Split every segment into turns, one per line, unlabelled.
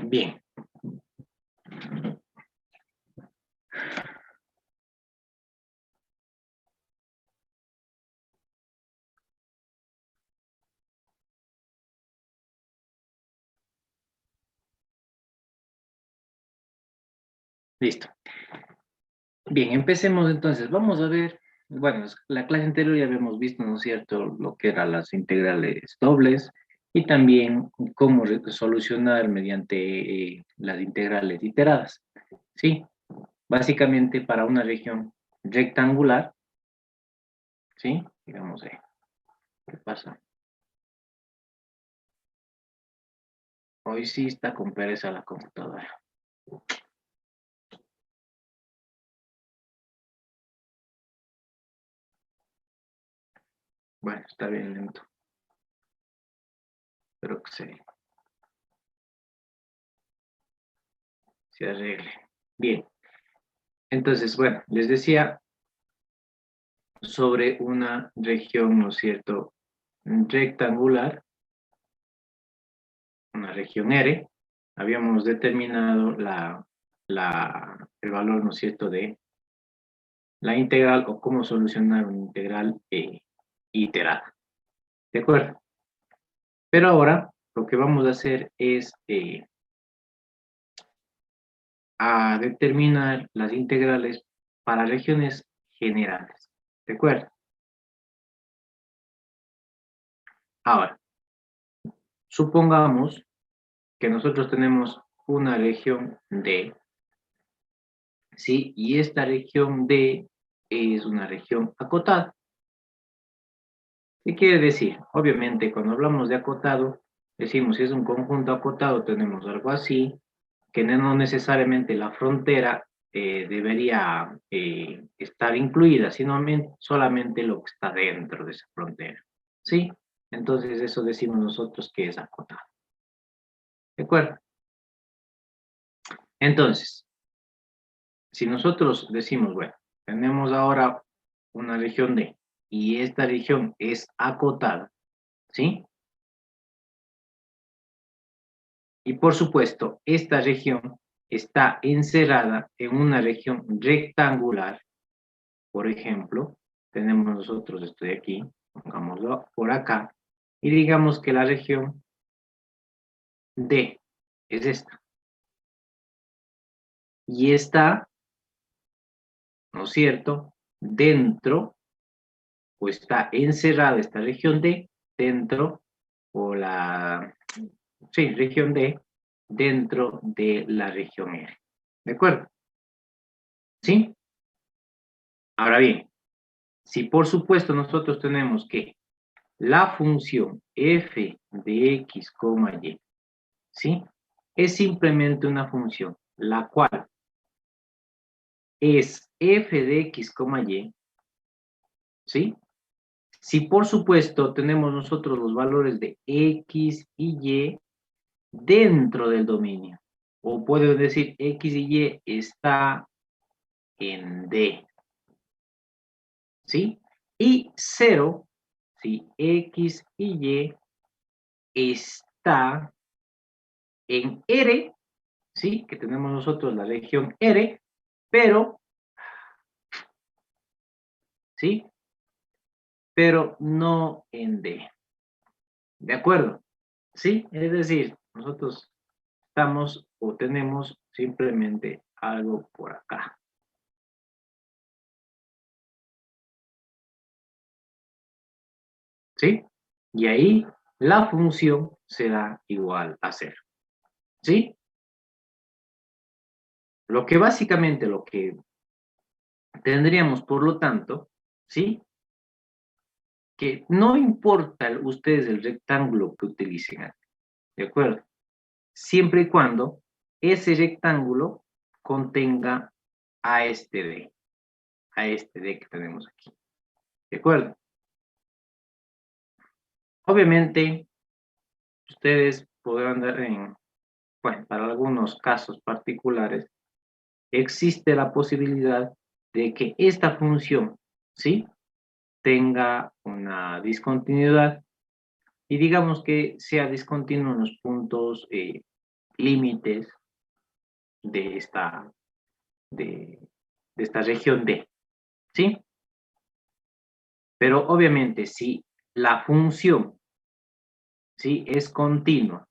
Bien. Listo. Bien, empecemos entonces. Vamos a ver, bueno, la clase anterior ya habíamos visto, ¿no es cierto?, lo que eran las integrales dobles y también cómo solucionar mediante las integrales iteradas. ¿Sí? Básicamente para una región rectangular, ¿sí? Digamos, ¿qué pasa? Hoy sí está con pereza la computadora. Bueno, está bien lento. Espero que se arregle. Bien. Entonces, bueno, les decía sobre una región, ¿no es cierto?, rectangular, una región R. Habíamos determinado el valor, ¿no es cierto?, de la integral o cómo solucionar una integral iterada. ¿De acuerdo? Pero ahora lo que vamos a hacer es a determinar las integrales para regiones generales. ¿De acuerdo? Ahora, supongamos que nosotros tenemos una región D, ¿sí? Y esta región D es una región acotada. ¿Qué quiere decir? Obviamente, cuando hablamos de acotado, decimos si es un conjunto acotado, tenemos algo así, que no necesariamente la frontera debería estar incluida, sino solamente lo que está dentro de esa frontera. ¿Sí? Entonces, eso decimos nosotros que es acotado. ¿De acuerdo? Entonces, si nosotros decimos, bueno, tenemos ahora una región D y esta región es acotada, ¿sí? Y por supuesto, esta región está encerrada en una región rectangular. Por ejemplo, tenemos nosotros, estoy aquí, pongámoslo por acá, y digamos que la región D es esta. Y está, ¿no es cierto?, dentro, o está encerrada esta región D dentro, o sí, región D, dentro de la región R. ¿De acuerdo? ¿Sí? Ahora bien, si por supuesto nosotros tenemos que la función f de x, y, ¿sí? Es simplemente una función, la cual es f de x, y, ¿sí? Si por supuesto tenemos nosotros los valores de x y y dentro del dominio, o puedo decir x y y está en D, ¿sí? Y 0, si x y y está en R, ¿sí? Que tenemos nosotros la región R, pero, ¿sí? Pero no en D. ¿De acuerdo? ¿Sí? Es decir, nosotros estamos o tenemos simplemente algo por acá. ¿Sí? Y ahí la función será igual a 0. ¿Sí? Lo que básicamente lo que tendríamos, por lo tanto, ¿sí? Que no importa ustedes el rectángulo que utilicen, ¿de acuerdo? Siempre y cuando ese rectángulo contenga a este D que tenemos aquí, ¿de acuerdo? Obviamente, ustedes podrán dar bueno, para algunos casos particulares, existe la posibilidad de que esta función, ¿sí?, tenga una discontinuidad y digamos que sea discontinuo en los puntos límites de esta región D, ¿sí? Pero obviamente si la función, ¿sí?, es continua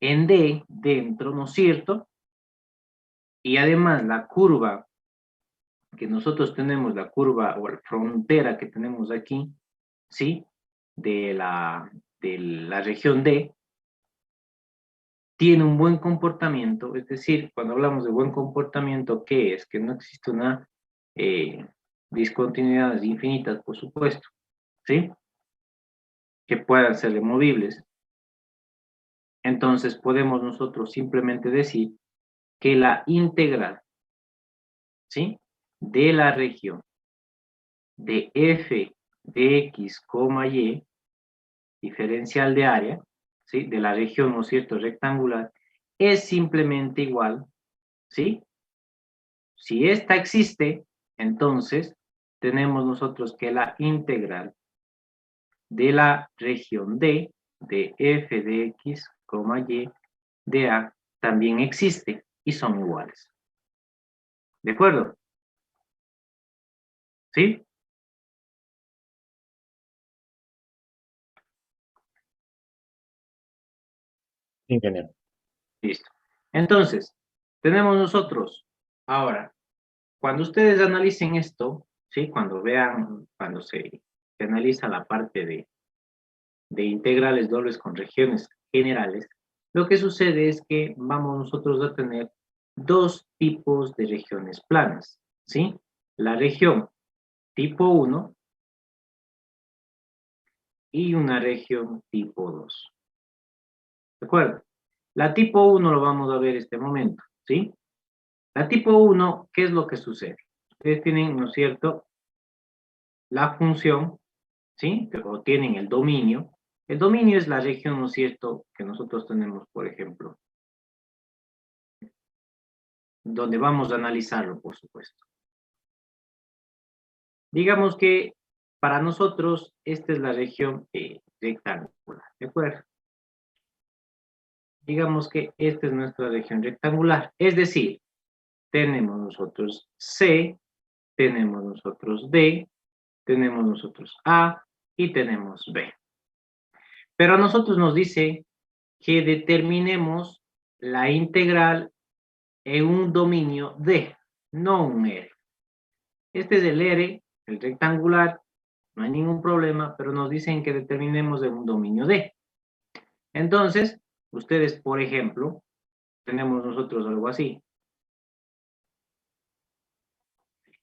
en D dentro, ¿no es cierto? Y además la curva que nosotros tenemos, la curva o la frontera que tenemos aquí, ¿sí?, de la región D, tiene un buen comportamiento, es decir, cuando hablamos de buen comportamiento, ¿qué es? Que no existe una discontinuidades infinitas, por supuesto, ¿sí?, que puedan ser removibles. Entonces podemos nosotros simplemente decir que la integral, ¿sí?, de la región de f de x, y, diferencial de área, ¿sí?, de la región, ¿no es cierto?, rectangular, es simplemente igual, ¿sí? Si esta existe, entonces tenemos nosotros que la integral de la región D, de f de x, y, de a, también existe y son iguales. ¿De acuerdo? ¿Sí?
Ingeniero.
Listo. Entonces, tenemos nosotros, ahora, cuando ustedes analicen esto, ¿sí?, cuando vean, cuando se analiza la parte de integrales dobles con regiones generales, lo que sucede es que vamos nosotros a tener dos tipos de regiones planas, ¿sí? La región tipo 1 y una región tipo 2. ¿De acuerdo? La tipo 1 lo vamos a ver este momento, ¿sí? La tipo 1, ¿qué es lo que sucede? Ustedes tienen, ¿no es cierto?, la función, ¿sí?, o tienen el dominio. El dominio es la región, ¿no es cierto?, que nosotros tenemos, por ejemplo, donde vamos a analizarlo, por supuesto. Digamos que para nosotros esta es la región rectangular, ¿de acuerdo? Digamos que esta es nuestra región rectangular, es decir, tenemos nosotros C, tenemos nosotros D, tenemos nosotros A y tenemos B. Pero a nosotros nos dice que determinemos la integral en un dominio D, no un R. Este es el R, el rectangular, no hay ningún problema, pero nos dicen que determinemos en un dominio D. Entonces, ustedes, por ejemplo, tenemos nosotros algo así.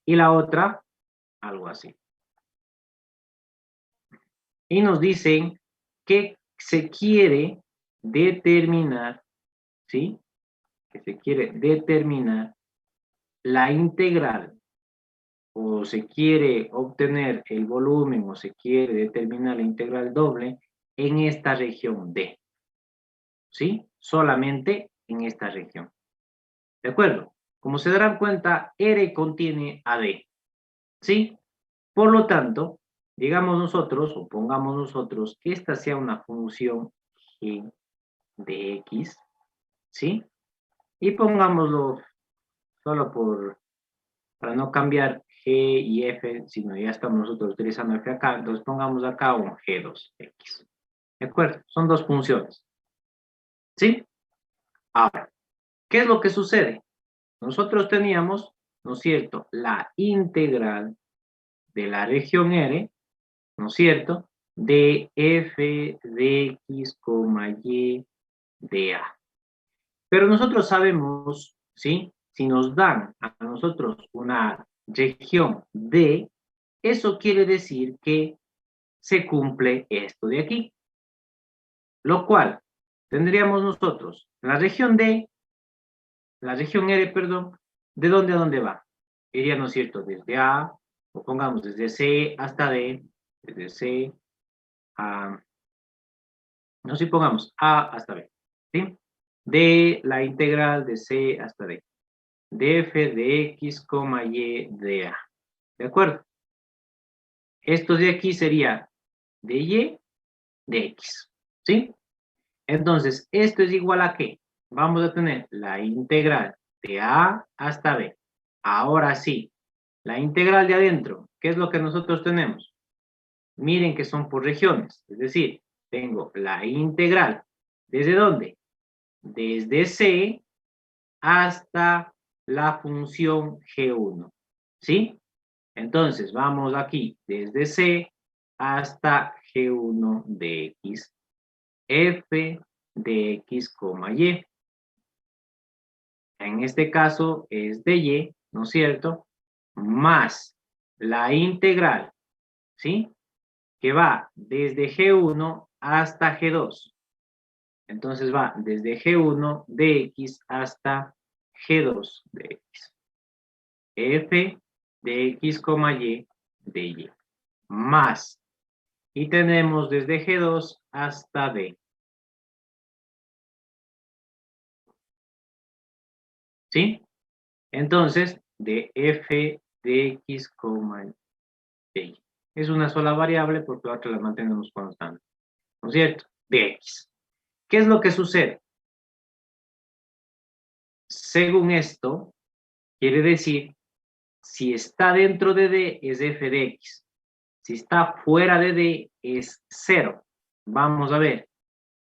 Y la otra, algo así. Y nos dicen que se quiere determinar, ¿sí?, que se quiere determinar la integral, o se quiere obtener el volumen, o se quiere determinar la integral doble en esta región D, ¿sí? Solamente en esta región. ¿De acuerdo? Como se darán cuenta, R contiene a D, ¿sí? Por lo tanto, digamos nosotros, o pongamos nosotros, que esta sea una función g de x, ¿sí? Y pongámoslo solo para no cambiar g y f, sino ya estamos nosotros utilizando f acá, entonces pongamos acá un g2x. ¿De acuerdo? Son dos funciones, ¿sí? Ahora, ¿qué es lo que sucede? Nosotros teníamos, ¿no es cierto?, la integral de la región R, ¿no es cierto?, de f de x, y de a. Pero nosotros sabemos, ¿sí?, si nos dan a nosotros una región D, eso quiere decir que se cumple esto de aquí. Lo cual, tendríamos nosotros la región D, la región R, perdón, ¿de dónde a dónde va? Iría, ¿no es cierto?, desde A, o pongamos desde C hasta D, desde C a, no sé, pongamos A hasta B, ¿sí? De la integral de C hasta D, de f de x, y de a. ¿De acuerdo? Esto de aquí sería de y de x, ¿sí? Entonces, ¿esto es igual a qué? vamos a tener la integral de A hasta B. Ahora sí, la integral de adentro, ¿qué es lo que nosotros tenemos? Miren que son por regiones, es decir, tengo la integral. ¿Desde dónde? Desde C hasta la función G1, ¿sí? Entonces, vamos aquí, desde C hasta G1 de X, F de X, Y. En este caso es de Y, ¿no es cierto? Más la integral, ¿sí? Que va desde G1 hasta G2. Entonces va desde G1 de X hasta G2 de X. F de X, Y de Y. Más. Y tenemos desde G2 hasta D. ¿Sí? Entonces, de F de X, de Y. Es una sola variable porque la otra la mantenemos constante. ¿No es cierto? De X. ¿Qué es lo que sucede? Según esto, quiere decir, si está dentro de D, es F de X. Si está fuera de D, es 0. Vamos a ver.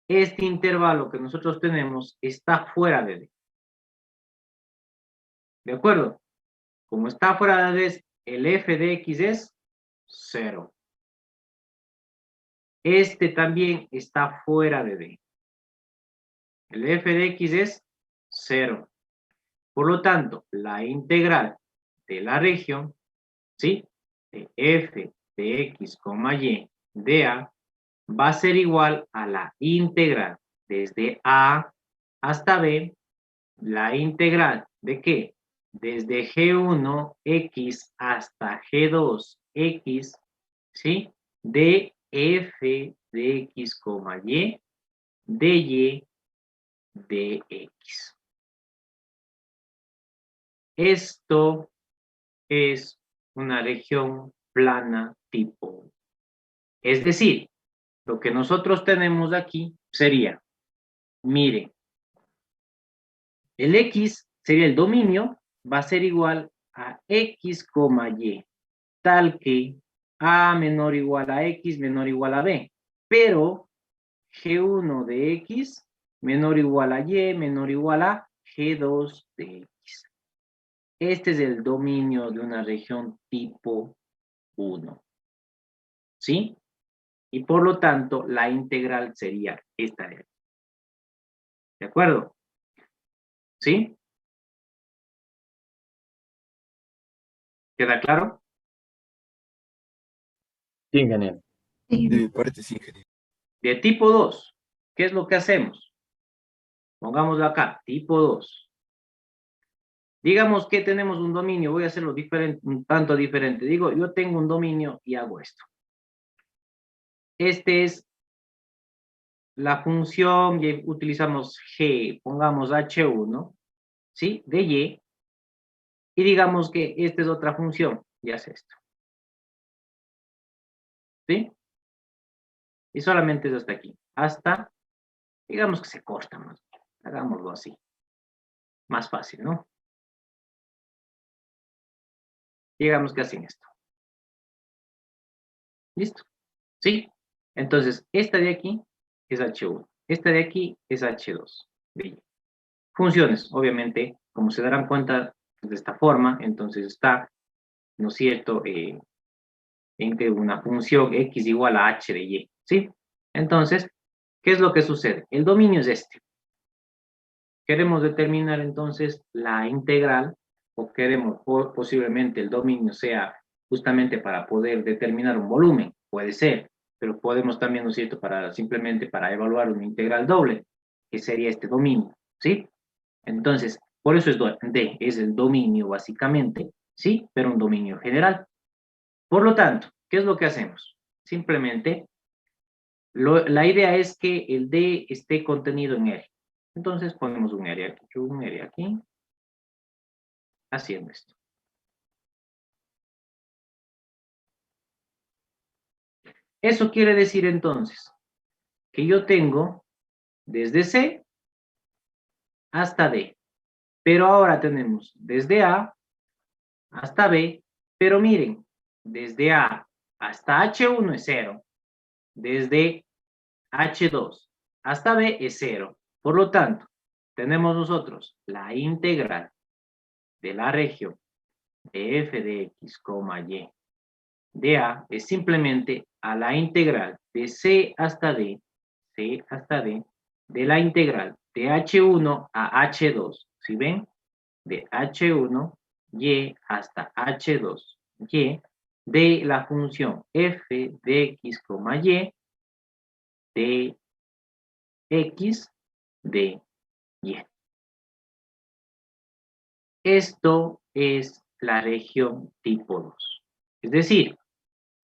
Este intervalo que nosotros tenemos está fuera de D. ¿De acuerdo? Como está fuera de D, el F de X es 0. Este también está fuera de D. El F de X es 0. Por lo tanto, la integral de la región, ¿sí? De F de X, Y de A va a ser igual a la integral desde A hasta B, la integral ¿de qué? Desde G1X hasta G2X, ¿sí? De F de X, Y, de Y, de X. Esto es una región plana tipo. Es decir, lo que nosotros tenemos aquí sería, miren, el X sería el dominio, va a ser igual a X, Y, tal que A menor o igual a X menor o igual a B, pero G1 de X menor o igual a Y menor o igual a G2 de X. Este es el dominio de una región tipo 1, ¿sí? Y por lo tanto, la integral sería esta de aquí. ¿De acuerdo? ¿Sí? ¿Queda claro?
Sí, ingeniero.
De mi parte, sí, ingeniero.
De tipo 2, ¿qué es lo que hacemos? Pongámoslo acá, tipo 2. Digamos que tenemos un dominio, voy a hacerlo diferente, un tanto diferente. Digo, yo tengo un dominio y hago esto. Este es la función, y utilizamos G, pongamos H1, ¿sí? De Y. Y digamos que esta es otra función, y hace esto. ¿Sí? Y solamente es hasta aquí. Hasta, digamos que se corta más. Hagámoslo así. Más fácil, ¿no? Digamos que hacen esto. ¿Listo? ¿Sí? Entonces, esta de aquí es H1. Esta de aquí es H2. Bien. Funciones, obviamente, como se darán cuenta de esta forma, entonces está, ¿no es cierto?, en que una función X igual a H de Y. ¿Sí? Entonces, ¿qué es lo que sucede? El dominio es este. Queremos determinar entonces la integral, o queremos posiblemente el dominio sea justamente para poder determinar un volumen, puede ser, pero podemos también, ¿no es cierto?, simplemente para evaluar una integral doble, que sería este dominio, ¿sí? Entonces, por eso es el dominio básicamente, ¿sí? Pero un dominio general. Por lo tanto, ¿qué es lo que hacemos? Simplemente, la idea es que el D esté contenido en R. Entonces ponemos un R aquí, haciendo esto. Eso quiere decir entonces que yo tengo desde C hasta D. Pero ahora tenemos desde A hasta B, pero miren, desde A hasta H1 es 0, desde H2 hasta B es 0. Por lo tanto, tenemos nosotros la integral de la región de f de x, y de A es simplemente a la integral de C hasta D, de la integral de H1 a H2, ¿sí ven? De H1, Y hasta H2, Y, de la función f de x, y, de x, de y. Esto es la región tipo 2. Es decir,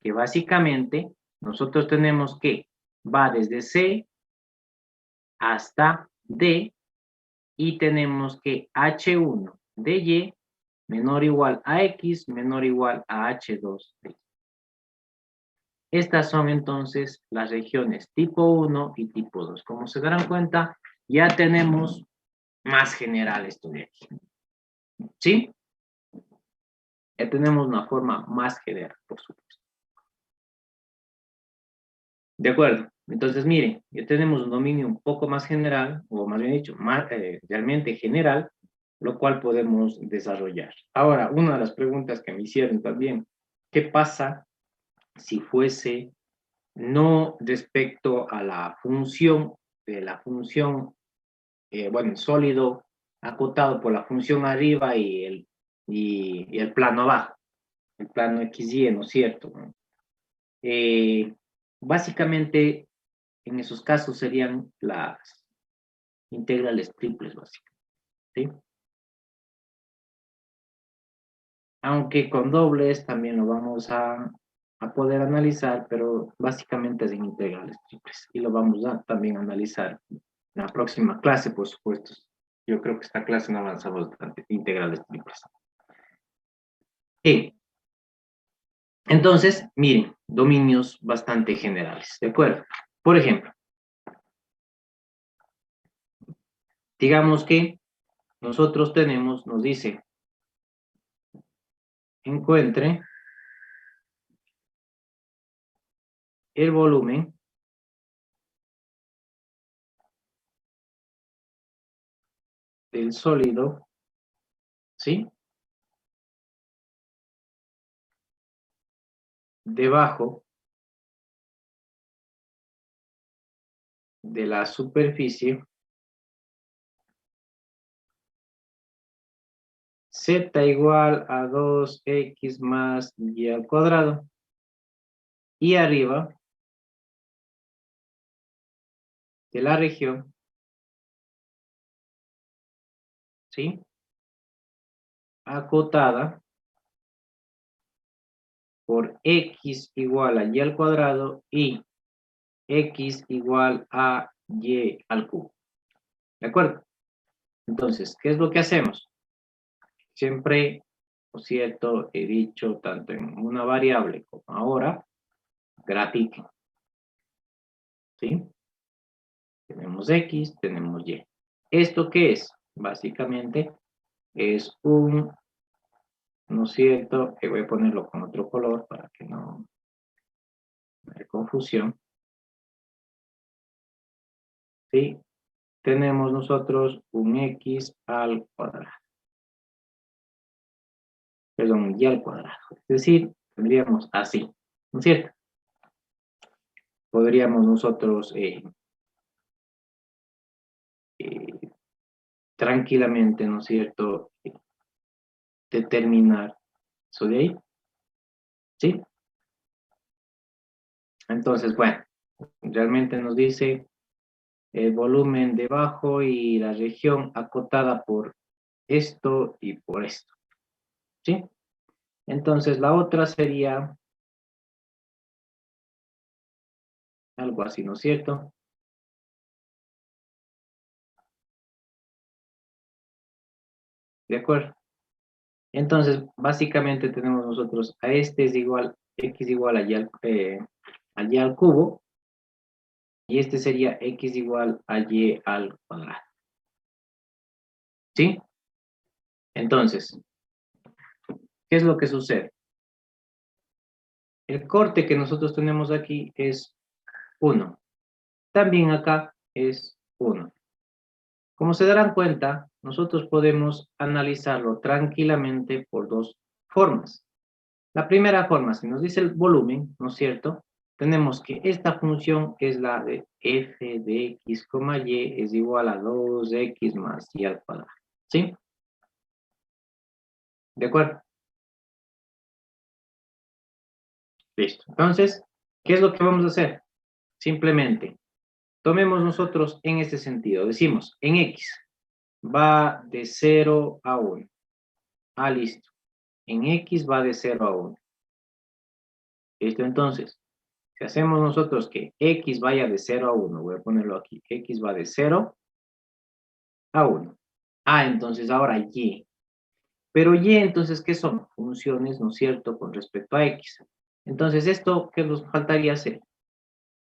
que básicamente nosotros tenemos que va desde C hasta D y tenemos que H1 de Y menor o igual a X menor o igual a H2 de Y. Estas son entonces las regiones tipo 1 y tipo 2. Como se darán cuenta, ya tenemos más general esto de aquí. ¿Sí? Ya tenemos una forma más general, por supuesto. De acuerdo. Entonces, miren, ya tenemos un dominio un poco más general, o más bien dicho, más, realmente general, lo cual podemos desarrollar. Ahora, una de las preguntas que me hicieron también, ¿qué pasa si fuese no respecto a la función, bueno, sólido acotado por la función arriba y el plano abajo, el plano XY, ¿no es cierto? Básicamente, en esos casos serían las integrales triples, básicamente, ¿sí? Aunque con dobles también lo vamos a poder analizar, pero básicamente es en integrales triples. Y lo vamos a también analizar en la próxima clase, por supuesto. Yo creo que esta clase no avanzamos bastante, integrales triples. Entonces, miren, dominios bastante generales, ¿de acuerdo? Por ejemplo, digamos que nosotros tenemos, nos dice, encuentre el volumen del sólido, ¿sí? Debajo de la superficie z igual a 2x más y al cuadrado. Y arriba de la región, ¿sí? Acotada por x igual a y al cuadrado y x igual a y al cubo. ¿De acuerdo? Entonces, ¿qué es lo que hacemos? Siempre, por cierto, he dicho tanto en una variable como ahora, grafiquen. ¿Sí? Tenemos x, tenemos y. ¿Esto qué es? Básicamente es un, ¿no es cierto? Que voy a ponerlo con otro color para que no haya confusión. ¿Sí? Tenemos nosotros un x al cuadrado. Perdón, y al cuadrado. Es decir, tendríamos así, ¿no es cierto? Podríamos nosotros tranquilamente, ¿no es cierto?, determinar eso de ahí, ¿sí? Entonces, bueno, realmente nos dice el volumen debajo y la región acotada por esto y por esto, ¿sí? Entonces, la otra sería algo así, ¿no es cierto? ¿De acuerdo? Entonces, básicamente tenemos nosotros a este es igual, x igual a y al cubo, y este sería x igual a y al cuadrado. ¿Sí? Entonces, ¿qué es lo que sucede? El corte que nosotros tenemos aquí es 1. También acá es 1. Como se darán cuenta, nosotros podemos analizarlo tranquilamente por dos formas. La primera forma, si nos dice el volumen, ¿no es cierto? Tenemos que esta función es la de f de x, y es igual a 2x más y al cuadrado. ¿Sí? ¿De acuerdo? Listo. Entonces, ¿qué es lo que vamos a hacer? Simplemente, tomemos nosotros en este sentido. Decimos, en x va de 0 a 1. Ah, listo. En x va de 0 a 1. Listo, entonces, si hacemos nosotros que x vaya de 0 a 1, voy a ponerlo aquí, x va de 0 a 1. Ah, entonces ahora y. Pero y, entonces, ¿qué son? Funciones, ¿no es cierto?, con respecto a x. Entonces, esto, ¿qué nos faltaría hacer?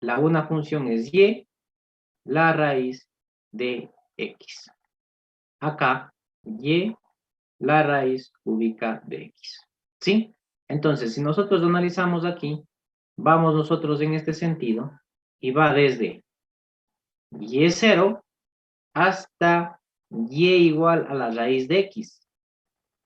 La una función es y, la raíz de x. Acá, y, la raíz cúbica de x. ¿Sí? Entonces, si nosotros analizamos aquí, vamos nosotros en este sentido, y va desde y0 hasta y igual a la raíz de x,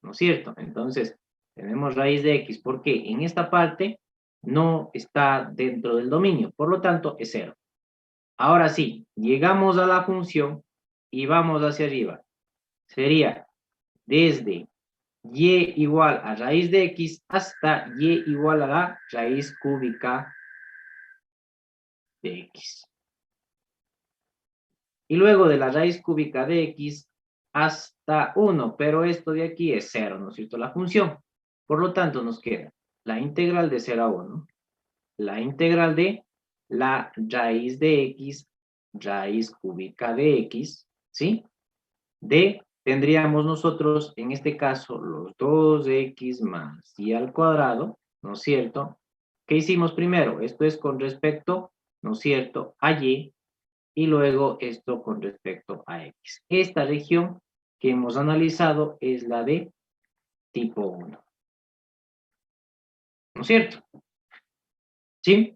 ¿no es cierto? Entonces, tenemos raíz de x, porque en esta parte no está dentro del dominio, por lo tanto, es 0. Ahora sí, llegamos a la función y vamos hacia arriba. Sería desde y igual a raíz de x hasta y igual a la raíz cúbica de x. Y luego de la raíz cúbica de x hasta 1, pero esto de aquí es 0, ¿no es cierto? La función. Por lo tanto, nos queda la integral de 0 a 1, la integral de la raíz de x, raíz cúbica de x, ¿sí? Tendríamos nosotros, en este caso, los 2x más y al cuadrado, ¿no es cierto? ¿Qué hicimos primero? Esto es con respecto, ¿no es cierto?, a y, y luego esto con respecto a x. Esta región que hemos analizado es la de tipo 1. ¿No es cierto? ¿Sí?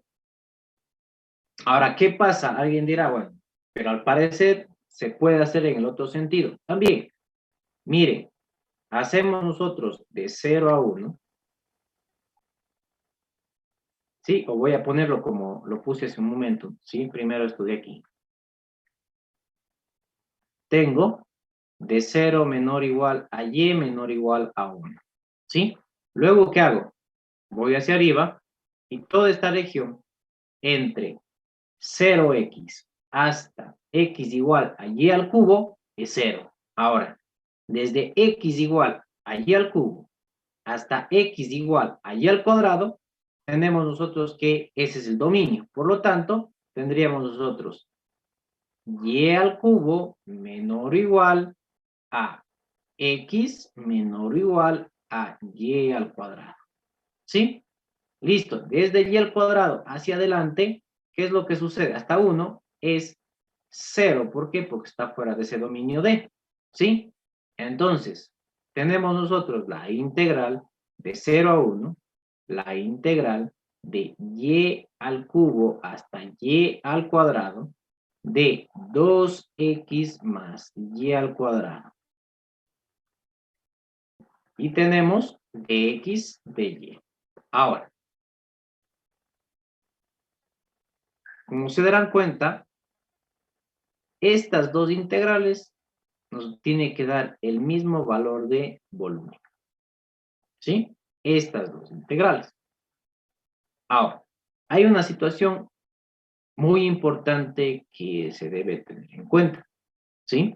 Ahora, ¿qué pasa? Alguien dirá, bueno, pero al parecer se puede hacer en el otro sentido. También, miren, hacemos nosotros de 0 a 1, ¿sí? O voy a ponerlo como lo puse hace un momento, ¿sí? Primero esto de aquí. Tengo de 0 menor o igual a y menor o igual a 1, ¿sí? Luego, ¿qué hago? Voy hacia arriba y toda esta región entre 0x hasta x igual a y al cubo es 0. Ahora, desde x igual a y al cubo hasta x igual a y al cuadrado, tenemos nosotros que ese es el dominio. Por lo tanto, tendríamos nosotros y al cubo menor o igual a x menor o igual a y al cuadrado. ¿Sí? Listo. Desde y al cuadrado hacia adelante, ¿qué es lo que sucede? Hasta 1 es 0. ¿Por qué? Porque está fuera de ese dominio D. ¿Sí? Entonces, tenemos nosotros la integral de 0 a 1, la integral de y al cubo hasta y al cuadrado de 2x más y al cuadrado. Y tenemos dx de y. Ahora, como se darán cuenta, estas dos integrales nos tiene que dar el mismo valor de volumen. ¿Sí? Estas dos integrales. Ahora, hay una situación muy importante que se debe tener en cuenta. ¿Sí?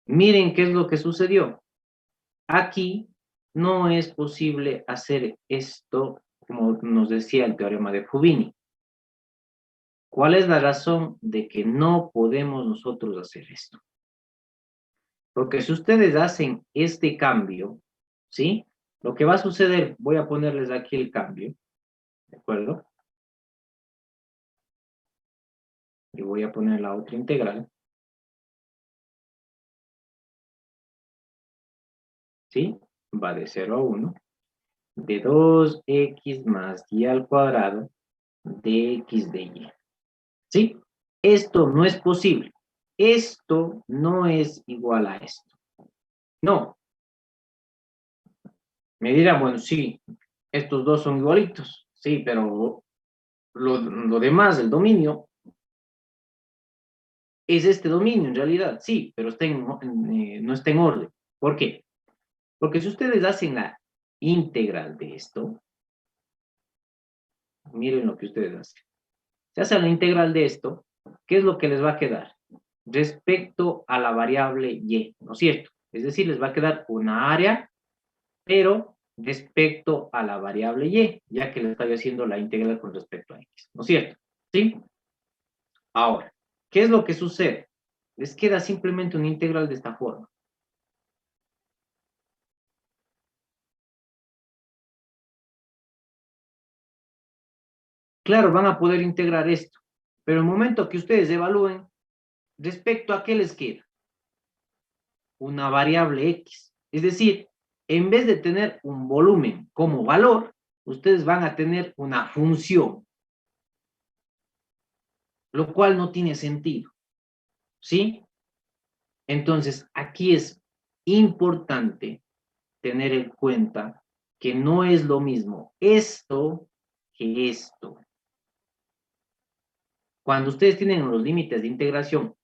Miren qué es lo que sucedió. Aquí no es posible hacer esto como nos decía el teorema de Fubini. ¿Cuál es la razón de que no podemos nosotros hacer esto? Porque si ustedes hacen este cambio, ¿sí? Lo que va a suceder, voy a ponerles aquí el cambio, ¿de acuerdo? Y voy a poner la otra integral. ¿sí? Va de 0 a 1, de 2x más y al cuadrado de x de y. ¿Sí? Esto no es posible. Esto no es igual a esto. No. Me dirán, bueno, sí, estos dos son igualitos. Sí, pero lo demás, el dominio, es este dominio en realidad. Sí, pero no está en orden. ¿Por qué? Porque si ustedes hacen la integral de esto, miren lo que ustedes hacen. Si hacen la integral de esto, ¿qué es lo que les va a quedar? Respecto a la variable y, ¿no es cierto? Es decir, les va a quedar una área, pero respecto a la variable y, ya que le estoy haciendo la integral con respecto a x, ¿no es cierto? ¿Sí? Ahora, ¿qué es lo que sucede? Les queda simplemente una integral de esta forma. Claro, van a poder integrar esto, pero el momento que ustedes evalúen, ¿respecto a qué les queda? Una variable x. Es decir, en vez de tener un volumen como valor, ustedes van a tener una función, lo cual no tiene sentido. ¿Sí? Entonces, aquí es importante tener en cuenta que no es lo mismo esto que esto. Cuando ustedes tienen los límites de integración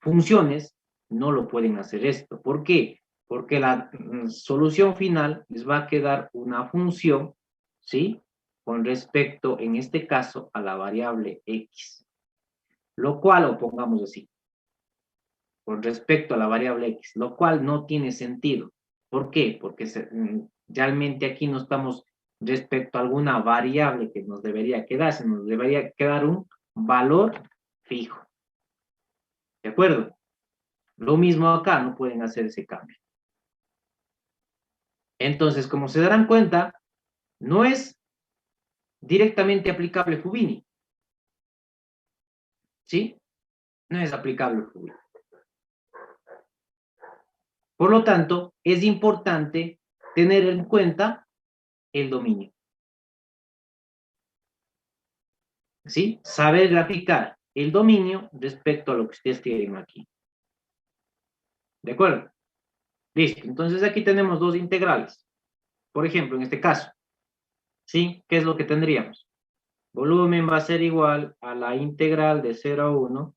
funciones, no lo pueden hacer esto. ¿Por qué? Porque la solución final les va a quedar una función, ¿sí? Con respecto, en este caso, a la variable x. Lo cual, o pongamos así, con respecto a la variable x, lo cual no tiene sentido. ¿Por qué? Porque realmente aquí no estamos respecto a alguna variable que nos debería quedar, se nos debería quedar un valor fijo. ¿De acuerdo? Lo mismo acá, no pueden hacer ese cambio. Entonces, como se darán cuenta, no es directamente aplicable Fubini. ¿Sí? No es aplicable Fubini. Por lo tanto, es importante tener en cuenta el dominio. ¿Sí? Saber graficar el dominio respecto a lo que ustedes tienen aquí. ¿De acuerdo? Listo. Entonces aquí tenemos dos integrales. Por ejemplo, en este caso, ¿sí? ¿Qué es lo que tendríamos? Volumen va a ser igual a la integral de 0 a 1.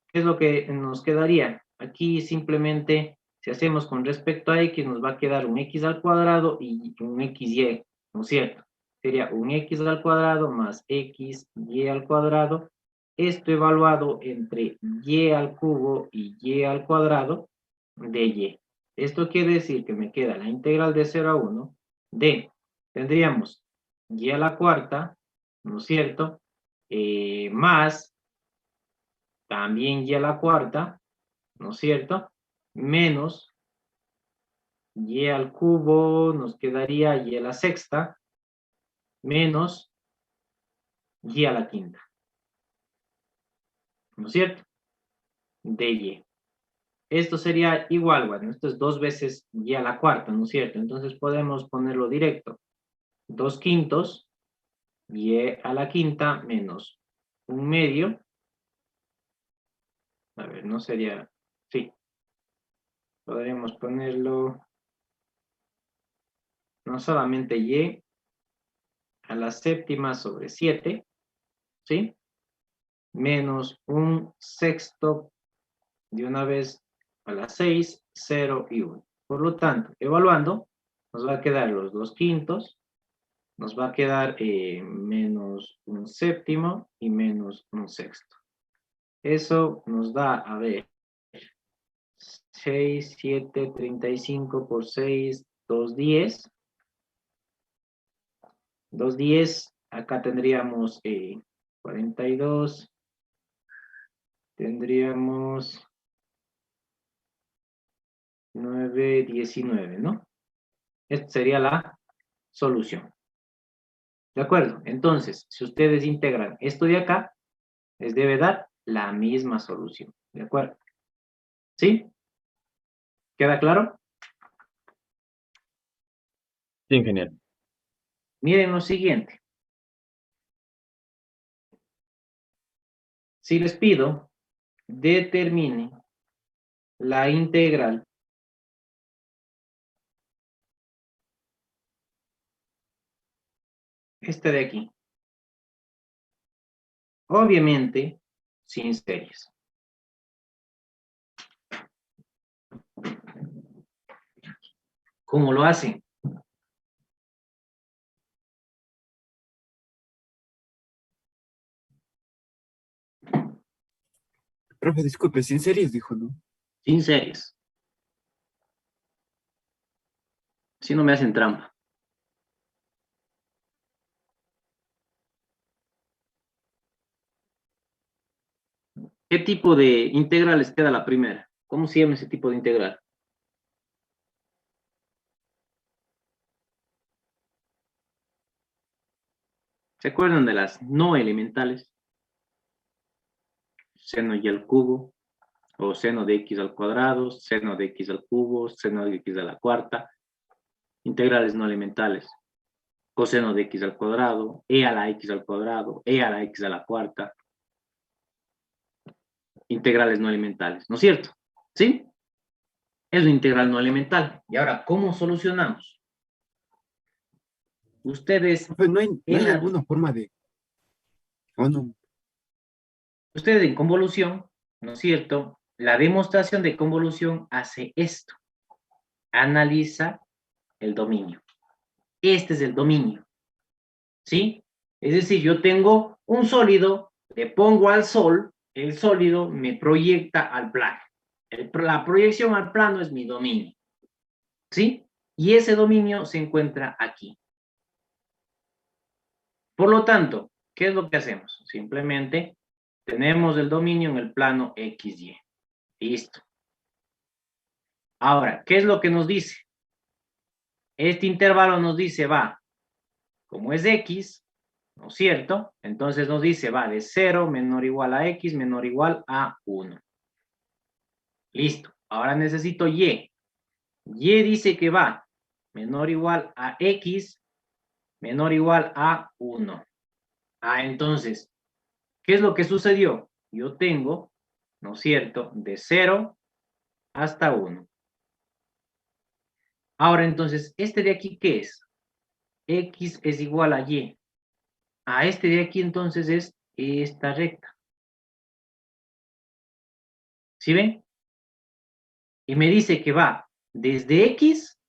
¿Qué es lo que nos quedaría? Aquí simplemente, si hacemos con respecto a x, nos va a quedar un x al cuadrado y un xy, ¿no es cierto? Sería un x al cuadrado más x y al cuadrado. Esto evaluado entre y al cubo y y al cuadrado de y. Esto quiere decir que me queda la integral de 0 a 1 de, tendríamos y a la cuarta, ¿no es cierto? Más también y a la cuarta, ¿no es cierto? Menos y al cubo, nos quedaría y a la sexta, menos y a la quinta, ¿no es cierto? De y. Esto sería igual, bueno, esto es 2 veces y a la cuarta, ¿no es cierto? Entonces podemos ponerlo directo. 2 quintos y a la quinta menos un medio. A ver, no sería, sí, podríamos ponerlo no solamente y a la séptima sobre 7, ¿sí? Menos un sexto de una vez a las 6, 0 y 1. Por lo tanto, evaluando, nos va a quedar los 2 quintos, nos va a quedar menos un séptimo y menos un sexto. Eso nos da, a ver, 6, 7, 35 por 6, 2, 10. 2, 10, acá tendríamos 42, tendríamos 9, 19, ¿no? Esta sería la solución. ¿De acuerdo? Entonces, si ustedes integran esto de acá, les debe dar la misma solución. ¿De acuerdo? ¿Sí? ¿Queda claro?
Sí, ingeniero.
Miren lo siguiente. Si les pido, determine la integral esta de aquí. Obviamente, sin series. ¿Cómo lo hacen?
Profe, disculpe, sin series dijo, ¿no?
Sin series. Si no me hacen trampa. ¿Qué tipo de integral les queda la primera? ¿Cómo se llama ese tipo de integral? ¿Se acuerdan de las no elementales? Seno y al cubo, o seno de x al cuadrado, seno de x al cubo, seno de x a la cuarta, integrales no elementales, coseno de x al cuadrado, e a la x al cuadrado, e a la x a la cuarta, integrales no elementales, ¿no es cierto? ¿Sí? Es una integral no elemental. Y ahora, ¿cómo solucionamos? Ustedes
Profe, ¿no hay
en la,
alguna forma de... Oh, no.
ustedes en convolución, ¿no es cierto? La demostración de convolución hace esto. Analiza el dominio. Este es el dominio, ¿sí? Es decir, yo tengo un sólido, le pongo al sol, el sólido me proyecta al plano. La proyección al plano es mi dominio, ¿sí? Y ese dominio se encuentra aquí. Por lo tanto, ¿qué es lo que hacemos? Simplemente tenemos el dominio en el plano XY. Listo. Ahora, ¿qué es lo que nos dice? Este intervalo nos dice, va, como es X, ¿no es cierto? Entonces nos dice, va de 0 menor o igual a X menor o igual a 1. Listo. Ahora necesito Y. Y dice que va menor o igual a X menor o igual a 1. Ah, entonces, ¿qué es lo que sucedió? Yo tengo, ¿no es cierto?, de 0 hasta 1. Ahora, entonces, ¿este de aquí qué es? X es igual a Y. A este de aquí, entonces, es esta recta. ¿Sí ven? Y me dice que va desde X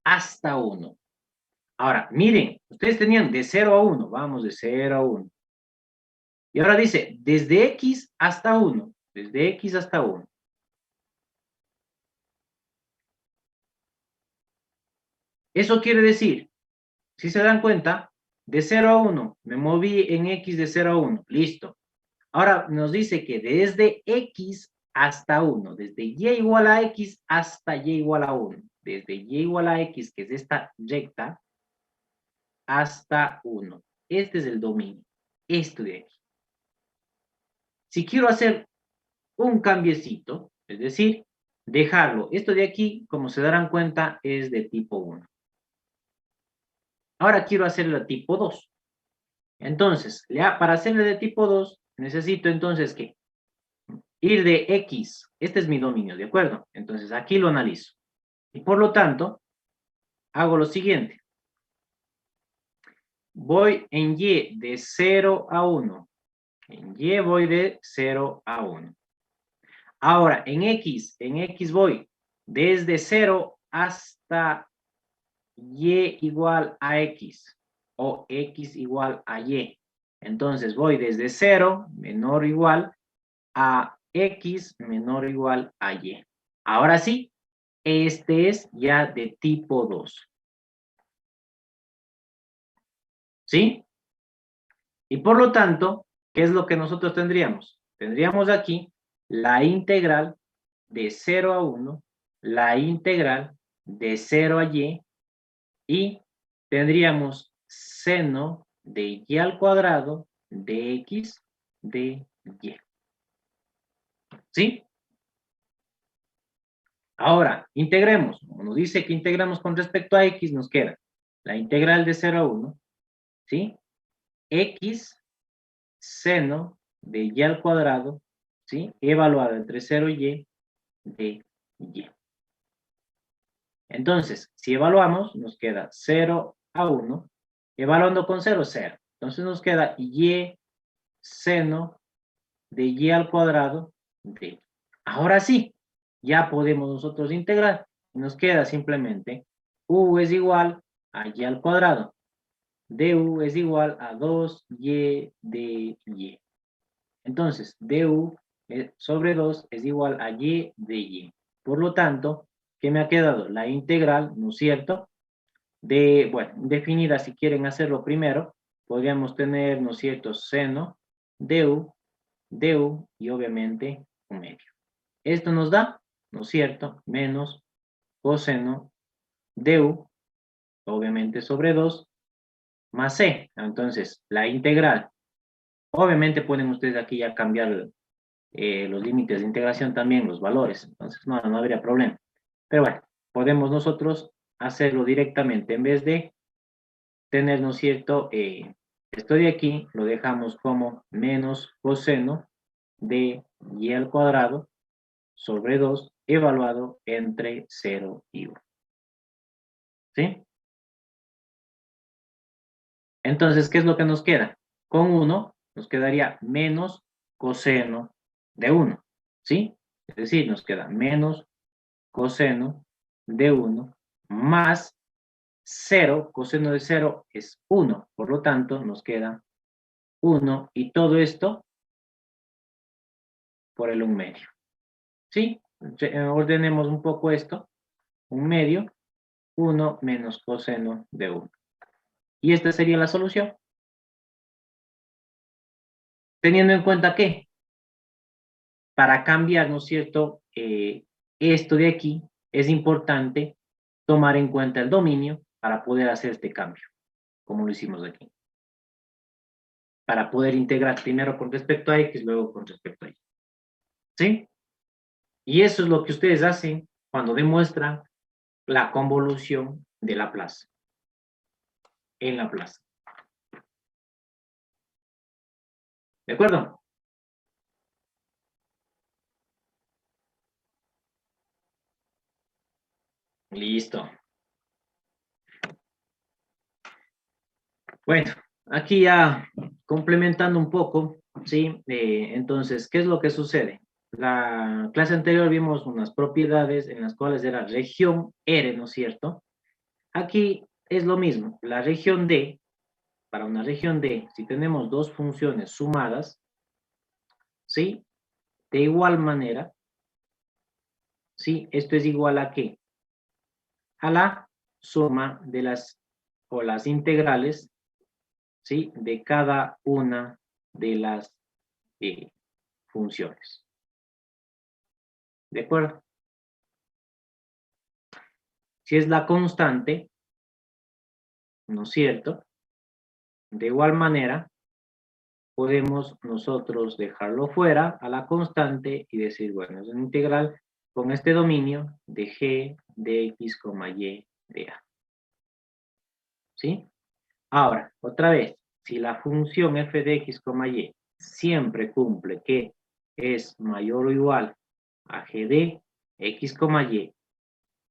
hasta 1. Ahora, miren, ustedes tenían de 0 a 1. Vamos de 0 a 1. Y ahora dice, desde X hasta 1. Desde X hasta 1. Eso quiere decir, si se dan cuenta, de 0 a 1, me moví en X de 0 a 1. Listo. Ahora nos dice que desde X hasta 1, desde Y igual a X hasta Y igual a 1. Desde Y igual a X, que es esta recta, hasta 1. Este es el dominio. Esto de aquí. Si quiero hacer un cambiecito, es decir, dejarlo, esto de aquí, como se darán cuenta, es de tipo 1. Ahora quiero hacerlo de tipo 2. Entonces, para hacerle de tipo 2, necesito entonces que ir de X. Este es mi dominio, ¿de acuerdo? Entonces, aquí lo analizo. Y por lo tanto, hago lo siguiente. Voy en Y de 0 a 1. En Y voy de 0 a 1. Ahora, en X voy desde 0 hasta Y igual a X o X igual a Y. Entonces voy desde 0 menor o igual a X menor o igual a Y. Ahora sí, este es ya de tipo 2. ¿Sí? Y por lo tanto, ¿qué es lo que nosotros tendríamos? Tendríamos aquí la integral de 0 a 1, la integral de 0 a y tendríamos seno de y al cuadrado de x de y. ¿Sí? Ahora, integremos. Como nos dice que integramos con respecto a x, nos queda la integral de 0 a 1, ¿sí? X seno de y al cuadrado, ¿sí? Evaluado entre 0 y de y. Entonces, si evaluamos, nos queda 0 a 1, evaluando con 0, 0. Entonces nos queda y seno de y al cuadrado de. Ahora sí, ya podemos nosotros integrar. Nos queda simplemente u es igual a y al cuadrado. Du es igual a 2y de y. Entonces, du sobre 2 es igual a y de y. Por lo tanto, ¿qué me ha quedado? La integral, ¿no es cierto? De, bueno, definida, si quieren hacerlo primero, podríamos tener, ¿no es cierto?, seno du y obviamente un medio. Esto nos da, ¿no es cierto?, menos coseno du, obviamente sobre 2, más c. Entonces, la integral, obviamente pueden ustedes aquí ya cambiar los límites de integración también, los valores, entonces no habría problema. Pero bueno, podemos nosotros hacerlo directamente, en vez de tener, ¿no es cierto?, esto de aquí lo dejamos como menos coseno de y al cuadrado sobre 2 evaluado entre 0 y 1. ¿Sí? Entonces, ¿qué es lo que nos queda? Con 1 nos quedaría menos coseno de 1. ¿Sí? Es decir, nos queda menos coseno de 1 más 0, coseno de 0 es 1. Por lo tanto, nos queda 1 y todo esto por el 1 medio. ¿Sí? Ordenemos un poco esto. 1 medio, 1 menos coseno de 1. Y esta sería la solución. Teniendo en cuenta que para cambiar, ¿no es cierto?, esto de aquí, es importante tomar en cuenta el dominio para poder hacer este cambio, como lo hicimos aquí. Para poder integrar primero con respecto a x, luego con respecto a y. ¿Sí? Y eso es lo que ustedes hacen cuando demuestran la convolución de Laplace en Laplace. ¿De acuerdo? Listo. Bueno, aquí ya complementando un poco, ¿sí? Entonces, ¿qué es lo que sucede? La clase anterior vimos unas propiedades en las cuales era región R, ¿no es cierto? Aquí es lo mismo. La región D, para una región D, si tenemos dos funciones sumadas, ¿sí? De igual manera, ¿sí? Esto es igual a ¿qué? A la suma de las integrales, ¿sí? De cada una de las funciones. ¿De acuerdo? Si es la constante, ¿no es cierto? De igual manera, podemos nosotros dejarlo fuera a la constante y decir, bueno, es una integral con este dominio de g de x, y de a. ¿Sí? Ahora, otra vez, si la función f de x, y siempre cumple que es mayor o igual a g de x, y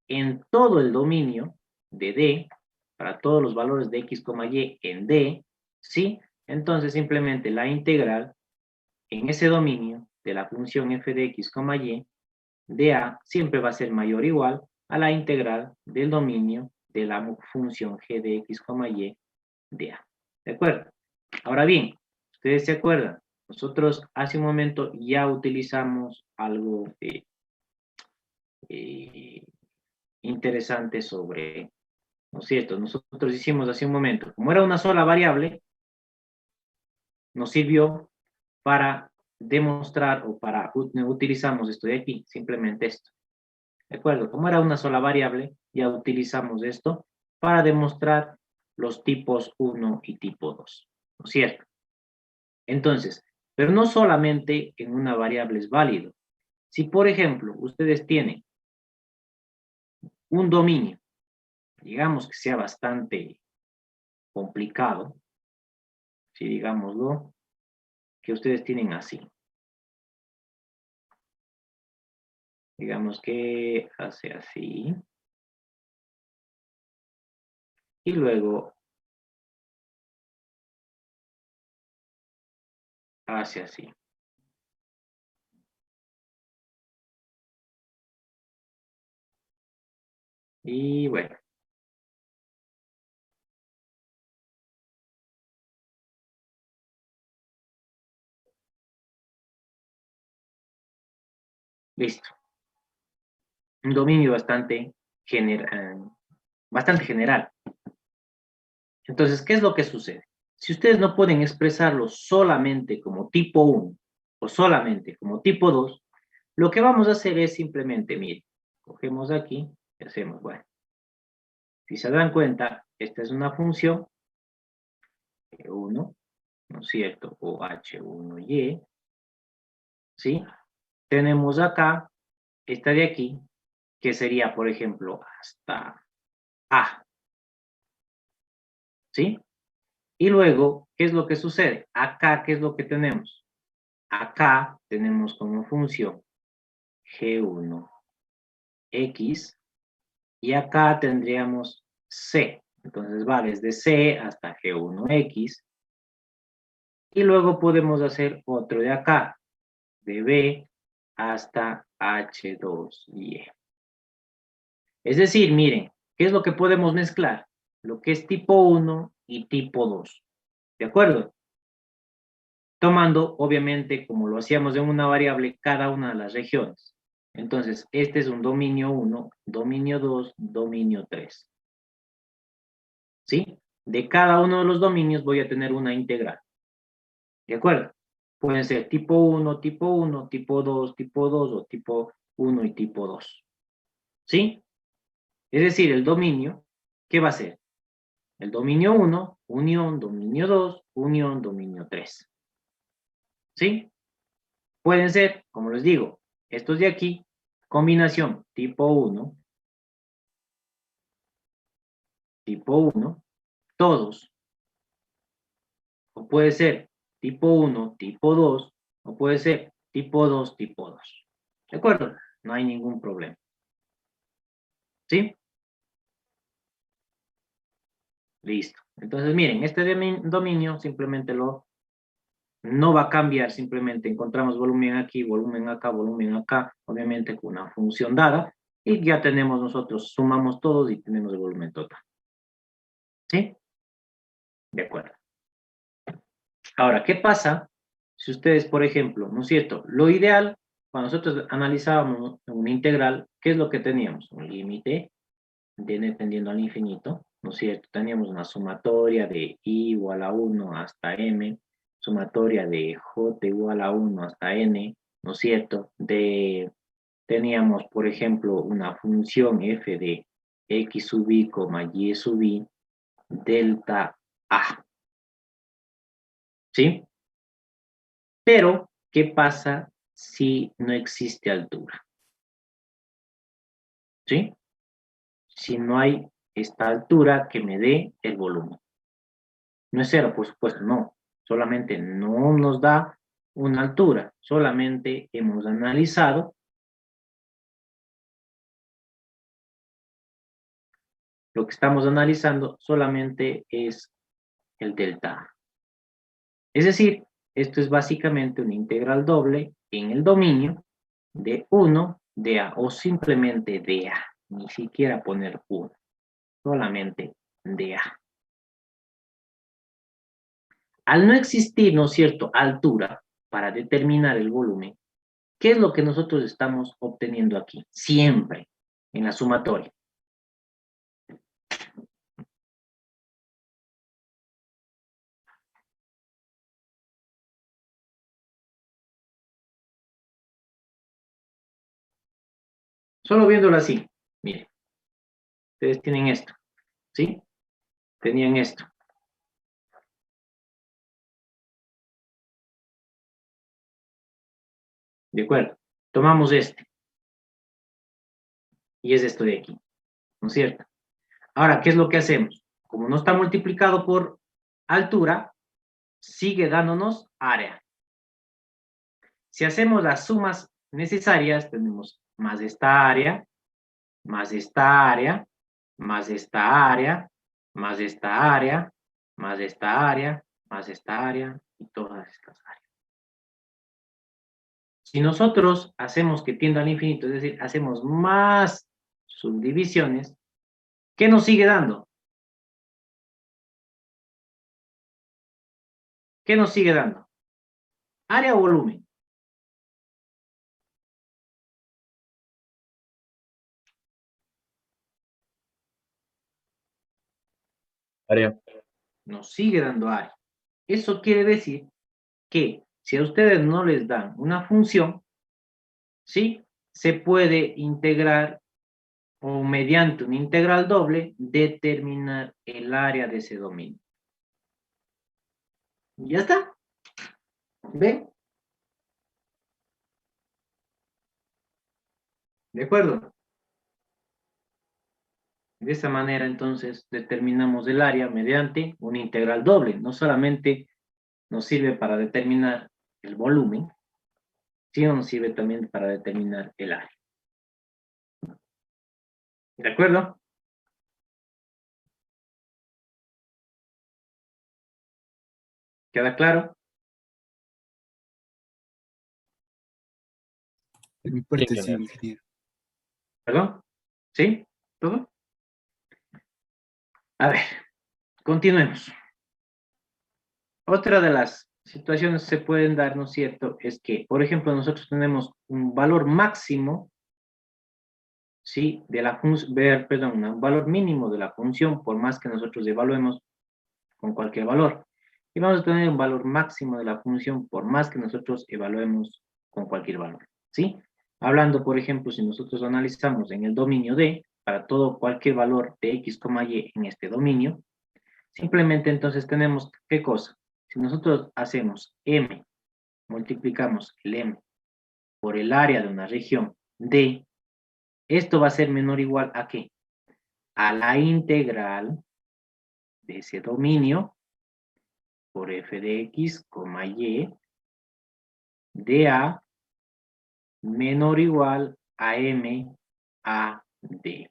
en todo el dominio de D, para todos los valores de x, y en D, ¿sí? Entonces simplemente la integral en ese dominio de la función f de x, y de A siempre va a ser mayor o igual a la integral del dominio de la función g de x, y de A. ¿De acuerdo? Ahora bien, ustedes se acuerdan, nosotros hace un momento ya utilizamos algo interesante sobre, ¿no es cierto? Nosotros hicimos hace un momento, como era una sola variable, nos sirvió para demostrar o para utilizamos esto de aquí, simplemente esto. ¿De acuerdo? Como era una sola variable, ya utilizamos esto para demostrar los tipos 1 y tipo 2, ¿no es cierto? Entonces, pero no solamente en una variable es válido. Si, por ejemplo, ustedes tienen un dominio, digamos que sea bastante complicado, si digámoslo, que ustedes tienen así. Digamos que hace así. Y luego hace así. Y bueno. Listo. Un dominio bastante general. Entonces, ¿qué es lo que sucede? Si ustedes no pueden expresarlo solamente como tipo 1 o solamente como tipo 2, lo que vamos a hacer es simplemente, miren, cogemos aquí y hacemos, bueno, si se dan cuenta, esta es una función G1, ¿no es cierto? O H1Y, ¿sí? Tenemos acá, esta de aquí, que sería, por ejemplo, hasta A, ¿sí? Y luego, ¿qué es lo que sucede? Acá, ¿qué es lo que tenemos? Acá tenemos como función G1X y acá tendríamos C. Entonces va desde C hasta G1X y luego podemos hacer otro de acá, de B hasta H2Y. Es decir, miren, ¿qué es lo que podemos mezclar? Lo que es tipo 1 y tipo 2. ¿De acuerdo? Tomando, obviamente, como lo hacíamos en una variable, cada una de las regiones. Entonces, este es un dominio 1, dominio 2, dominio 3. ¿Sí? De cada uno de los dominios voy a tener una integral. ¿De acuerdo? Pueden ser tipo 1, tipo 1, tipo 2, tipo 2 o tipo 1 y tipo 2. ¿Sí? Es decir, el dominio, ¿qué va a ser? El dominio 1, unión, dominio 2, unión, dominio 3. ¿Sí? Pueden ser, como les digo, estos de aquí, combinación tipo 1, tipo 1, todos. O puede ser tipo 1, tipo 2, o puede ser tipo 2, tipo 2. ¿De acuerdo? No hay ningún problema. ¿Sí? Listo. Entonces, miren, este dominio simplemente no va a cambiar, simplemente encontramos volumen aquí, volumen acá, obviamente con una función dada, y ya tenemos nosotros, sumamos todos y tenemos el volumen total. ¿Sí? De acuerdo. Ahora, ¿qué pasa si ustedes, por ejemplo, ¿no es cierto? Lo ideal, cuando nosotros analizábamos una integral, ¿qué es lo que teníamos? Un límite de n tendiendo al infinito, ¿no es cierto? Teníamos una sumatoria de i igual a 1 hasta m, sumatoria de j igual a 1 hasta n, ¿no es cierto? Teníamos, por ejemplo, una función f de x sub i, y sub i, delta a, ¿sí? Pero, ¿qué pasa si no existe altura? ¿Sí? Si no hay esta altura que me dé el volumen. No es cero, por supuesto, no. Solamente no nos da una altura. Solamente hemos analizado lo que estamos analizando solamente es el delta A. Es decir, esto es básicamente una integral doble en el dominio de 1 de A o simplemente de A. Ni siquiera poner 1, solamente de A. Al no existir, ¿no es cierto?, altura para determinar el volumen, ¿qué es lo que nosotros estamos obteniendo aquí? Siempre en la sumatoria. Solo viéndolo así, miren, ustedes tienen esto, ¿sí? Tenían esto. ¿De acuerdo? Tomamos este. Y es esto de aquí. ¿no es cierto? Ahora, ¿qué es lo que hacemos? Como no está multiplicado por altura, sigue dándonos área. Si hacemos las sumas necesarias, tenemos más esta área, más esta área, más esta área, más esta área, más esta área, más esta área y todas estas áreas. Si nosotros hacemos que tienda al infinito, es decir, hacemos más subdivisiones, ¿qué nos sigue dando? ¿Qué nos sigue dando? ¿Área o volumen?
Área.
Nos sigue dando área. Eso quiere decir que si a ustedes no les dan una función, ¿sí? Se puede integrar o mediante una integral doble determinar el área de ese dominio. ¿Ya está? ¿Ven? ¿De acuerdo? De esa manera, entonces, determinamos el área mediante una integral doble. No solamente nos sirve para determinar el volumen, sino nos sirve también para determinar el área. ¿De acuerdo? ¿Queda claro?
De mi parte sí,
ingeniero.
ingeniero.
¿Perdón? ¿Sí? ¿Todo? A ver, continuemos. Otra de las situaciones que se pueden dar, ¿no es cierto? Es que, por ejemplo, nosotros tenemos un valor máximo, ¿sí? De la función, perdón, un valor mínimo de la función, por más que nosotros evaluemos con cualquier valor. Y vamos a tener un valor máximo de la función, por más que nosotros evaluemos con cualquier valor, ¿sí? Hablando, por ejemplo, si nosotros analizamos en el dominio D, para todo cualquier valor de x, y en este dominio, simplemente entonces tenemos, ¿qué cosa? Si nosotros hacemos m, multiplicamos el m por el área de una región D, esto va a ser menor o igual a ¿qué? A la integral de ese dominio por f de x, y, de a menor o igual a m a d.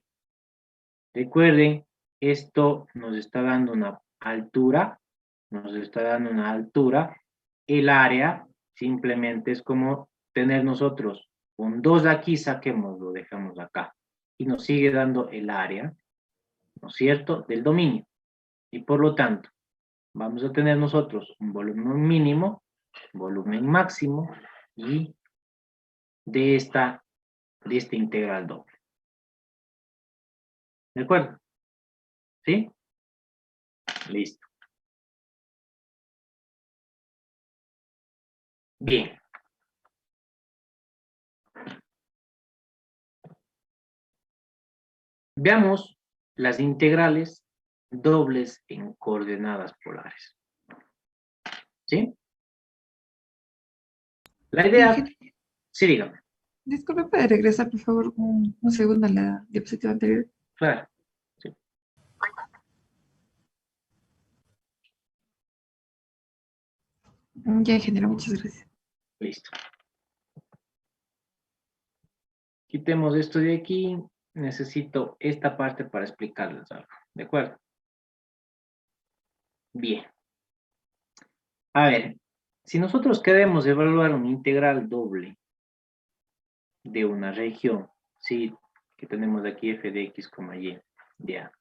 Recuerden, esto nos está dando una altura, el área simplemente es como tener nosotros un 2 aquí, saquémoslo, dejamos acá, y nos sigue dando el área, ¿no es cierto?, del dominio. Y por lo tanto, vamos a tener nosotros un volumen mínimo, volumen máximo, y de este integral doble. ¿De acuerdo? ¿Sí? Listo. Bien. Veamos las integrales dobles en coordenadas polares. ¿Sí? La idea... Sí, dígame.
Disculpe, ¿puede regresar, por favor, un segundo a la diapositiva anterior?
Claro. Sí.
Ya, ingeniero, muchas gracias.
Listo. Quitemos esto de aquí. Necesito esta parte para explicarles algo. ¿De acuerdo? Bien. A ver, si nosotros queremos evaluar una integral doble de una región, ¿sí? Que tenemos aquí f de x, y de a.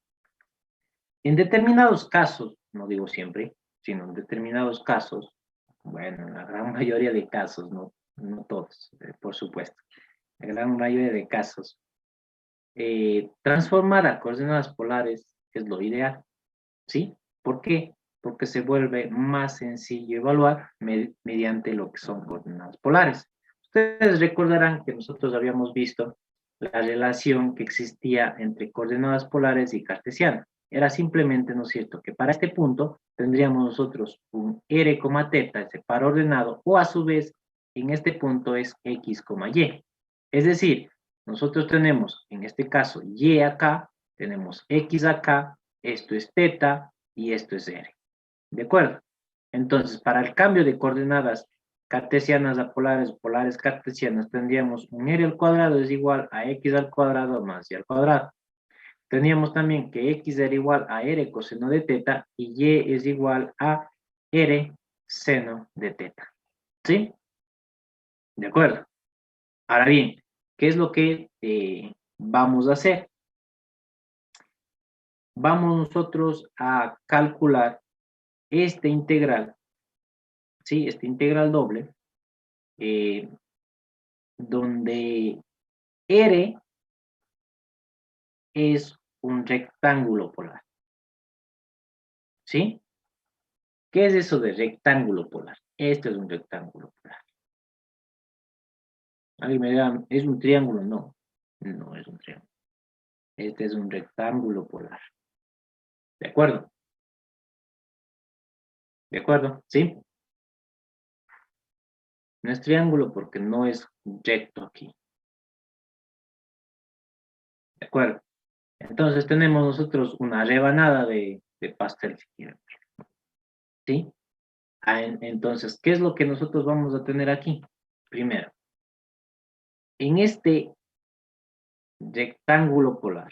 En determinados casos, no digo siempre, sino en determinados casos, bueno, en la gran mayoría de casos, no todos, por supuesto, la gran mayoría de casos, transformar a coordenadas polares es lo ideal, ¿sí? ¿Por qué? Porque se vuelve más sencillo evaluar mediante lo que son coordenadas polares. Ustedes recordarán que nosotros habíamos visto la relación que existía entre coordenadas polares y cartesianas. Era simplemente, ¿no es cierto?, que para este punto tendríamos nosotros un r, teta, ese par ordenado, o a su vez, en este punto es x, y. Es decir, nosotros tenemos, en este caso, y acá, Tenemos X acá, esto es teta y esto es R. ¿De acuerdo? Entonces, para el cambio de coordenadas cartesianas a polares o polares cartesianas, tendríamos un R al cuadrado es igual a X al cuadrado más Y al cuadrado. Teníamos también que X era igual a R coseno de teta y Y es igual a R seno de teta. ¿Sí? ¿De acuerdo? Ahora bien, ¿qué es lo que vamos a hacer? Vamos nosotros a calcular este integral, ¿sí? Este integral doble, donde R es un rectángulo polar, ¿sí? ¿Qué es eso de rectángulo polar? Este es un rectángulo polar. Alguien me dirá, ¿es un triángulo? No, no es un triángulo. Este es un rectángulo polar. ¿De acuerdo? ¿De acuerdo? ¿Sí? No es triángulo porque no es recto aquí. ¿De acuerdo? Entonces tenemos nosotros una rebanada de pastel, si quieren. ¿Sí? Entonces, ¿qué es lo que nosotros vamos a tener aquí? Primero, en este rectángulo polar,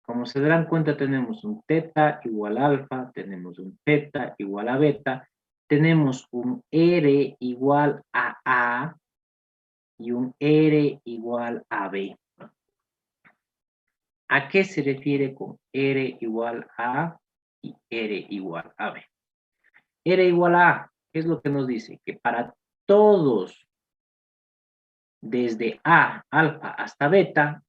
como se darán cuenta, tenemos un teta igual a alfa, tenemos un teta igual a beta, tenemos un R igual a A y un R igual a B. ¿A qué se refiere con R igual a A y R igual a B? R igual a A, ¿qué es lo que nos dice? Que para todos, desde A, alfa hasta beta,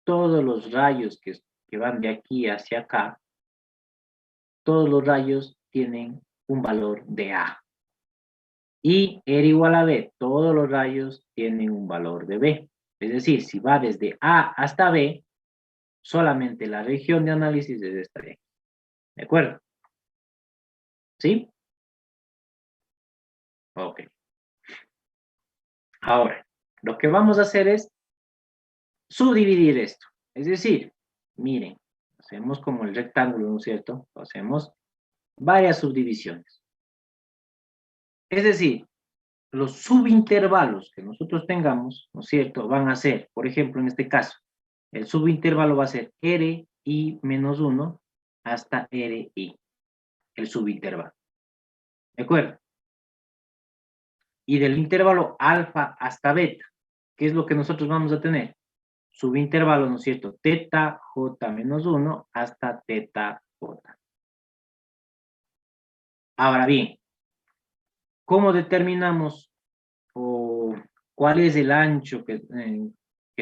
todos los rayos que van de aquí hacia acá, todos los rayos tienen un valor de A. Y R igual a B, todos los rayos tienen un valor de B. Es decir, si va desde A hasta B, solamente la región de análisis es esta de aquí. ¿De acuerdo? ¿Sí? Ok. Ahora, lo que vamos a hacer es subdividir esto. Es decir, miren, hacemos como el rectángulo, ¿no es cierto? Hacemos varias subdivisiones. Es decir, los subintervalos que nosotros tengamos, ¿no es cierto? Van a ser, por ejemplo, en este caso, el subintervalo va a ser RI menos 1 hasta RI, el subintervalo. ¿De acuerdo? Y del intervalo alfa hasta beta, ¿qué es lo que nosotros vamos a tener? Subintervalo, ¿no es cierto? Teta J menos 1 hasta teta J. Ahora bien, ¿cómo determinamos o cuál es el ancho que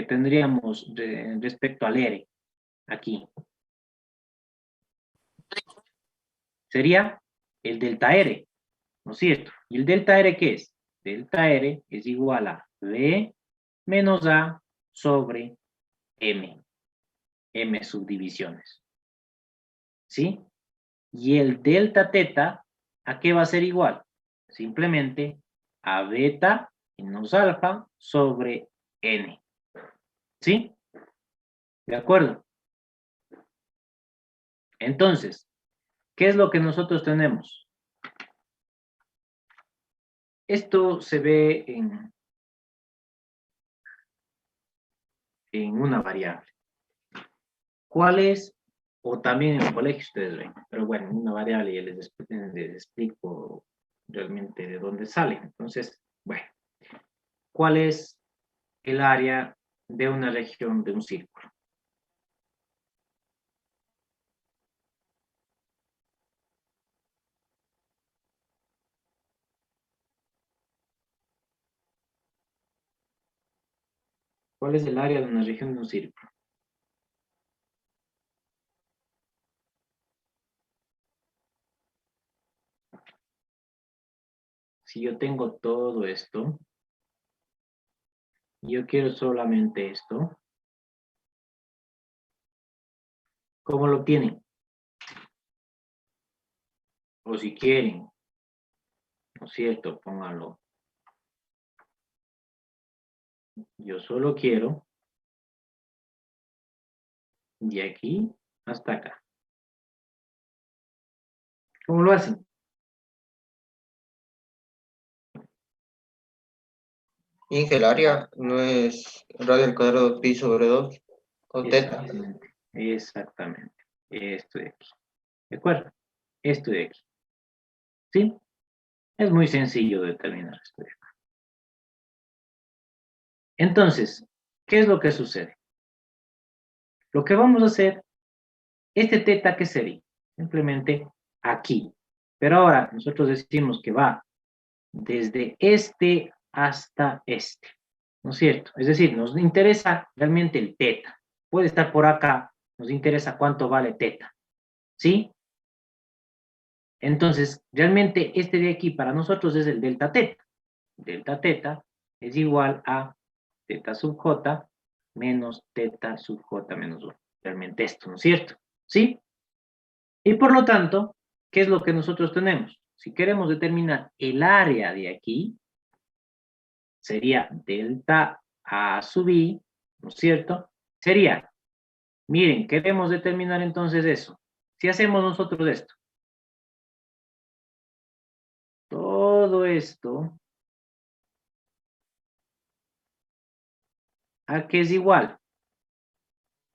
tendríamos respecto al R aquí? Sería el delta R, ¿no es cierto? ¿Y el delta R qué es? Delta R es igual a B menos A sobre M, M subdivisiones, ¿sí? Y el delta teta, ¿a qué va a ser igual? Simplemente a beta menos alfa sobre N, ¿sí? ¿De acuerdo? Entonces, ¿qué es lo que nosotros tenemos? Esto se ve en una variable. ¿Cuál es? O también en el colegio ustedes ven, pero bueno, una variable ya les explico realmente de dónde sale. Entonces, bueno, ¿cuál es el área de una región de un círculo? ¿Cuál es el área de una región de un círculo? Si yo tengo todo esto, y yo quiero solamente esto, ¿cómo lo obtienen? O si quieren, ¿no es cierto? Pónganlo. Yo solo quiero de aquí hasta acá. ¿Cómo lo hacen?
Inge, el área no es radio al cuadrado pi sobre 2 o teta.
Exactamente, exactamente. Esto de aquí. ¿De acuerdo? Esto de aquí. ¿Sí? Es muy sencillo determinar esto de acá. Entonces, ¿qué es lo que sucede? Lo que vamos a hacer, este teta, ¿qué sería? Simplemente aquí. Pero ahora nosotros decimos que va desde este hasta este. ¿No es cierto? Es decir, nos interesa realmente el teta. Puede estar por acá, nos interesa cuánto vale teta. ¿Sí? Entonces, realmente este de aquí para nosotros es el delta teta. Delta teta es igual a teta sub j menos teta sub j menos 1. Realmente esto, ¿no es cierto? ¿Sí? Y por lo tanto, ¿qué es lo que nosotros tenemos? Si queremos determinar el área de aquí, sería delta a sub i, ¿no es cierto? Sería, miren, queremos determinar entonces eso. Si hacemos nosotros esto, todo esto, ¿a qué es igual?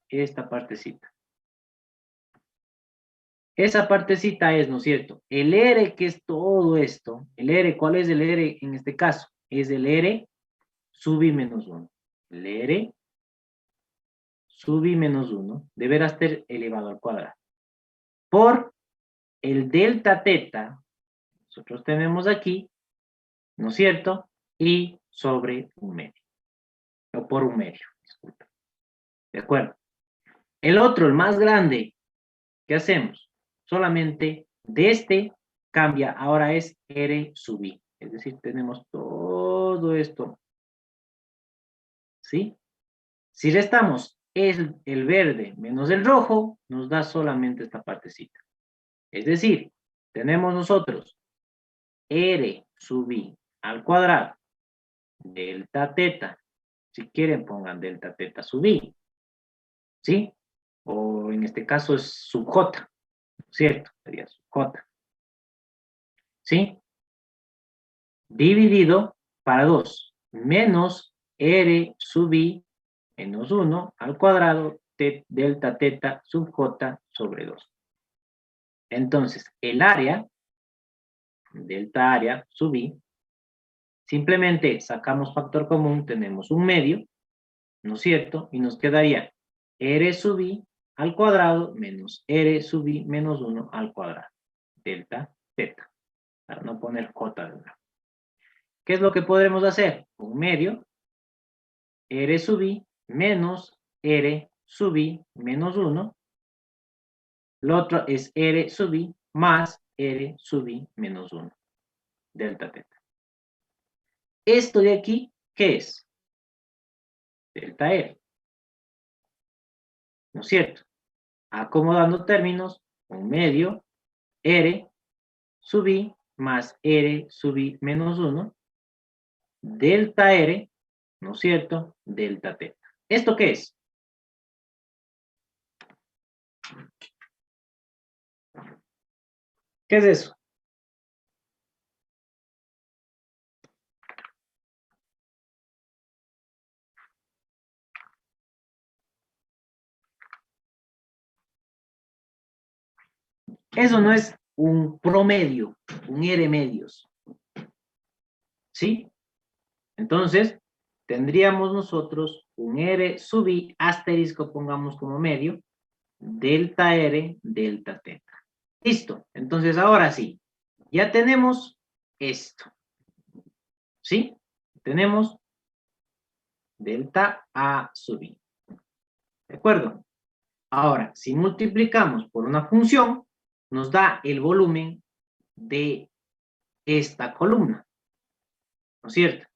Esta partecita. Esa partecita es, ¿no es cierto? El R, que es todo esto, el R, ¿cuál es el R en este caso? Es el R sub i menos 1. El R sub i menos 1 deberá estar elevado al cuadrado. Por el delta teta, nosotros tenemos aquí, ¿no es cierto? Y sobre un medio. O por un medio, disculpen. ¿De acuerdo? El otro, el más grande, ¿qué hacemos? Solamente de este cambia, ahora es R sub i. Es decir, tenemos todo esto. ¿Sí? Si restamos el verde menos el rojo, nos da solamente esta partecita. Es decir, tenemos nosotros R sub i al cuadrado, delta teta. Si quieren, pongan delta teta sub i. ¿Sí? O en este caso es sub j, ¿cierto? Sería sub j. ¿Sí? Dividido para 2, menos R sub i menos 1 al cuadrado delta teta sub j sobre 2. Entonces, el área, delta área sub i, simplemente sacamos factor común, tenemos un medio, ¿no es cierto? Y nos quedaría R sub i al cuadrado menos R sub i menos 1 al cuadrado, delta teta, para no poner j de nuevo. ¿Qué es lo que podremos hacer? Un medio, R sub i menos R sub i menos 1. Lo otro es R sub i más R sub i menos 1. Delta teta. Esto de aquí, ¿qué es? Delta R. ¿No es cierto? Acomodando términos, un medio, R sub i más R sub i menos 1. Delta R, ¿no es cierto? Delta teta. ¿Esto qué es? ¿Qué es eso? Eso no es un promedio, un R medios. ¿Sí? Entonces, tendríamos nosotros un R sub i asterisco, pongamos como medio, delta R, delta teta. Listo. Entonces, ahora sí, ya tenemos esto. ¿Sí? Tenemos delta A sub i. ¿De acuerdo? Ahora, si multiplicamos por una función, nos da el volumen de esta columna. ¿No es cierto?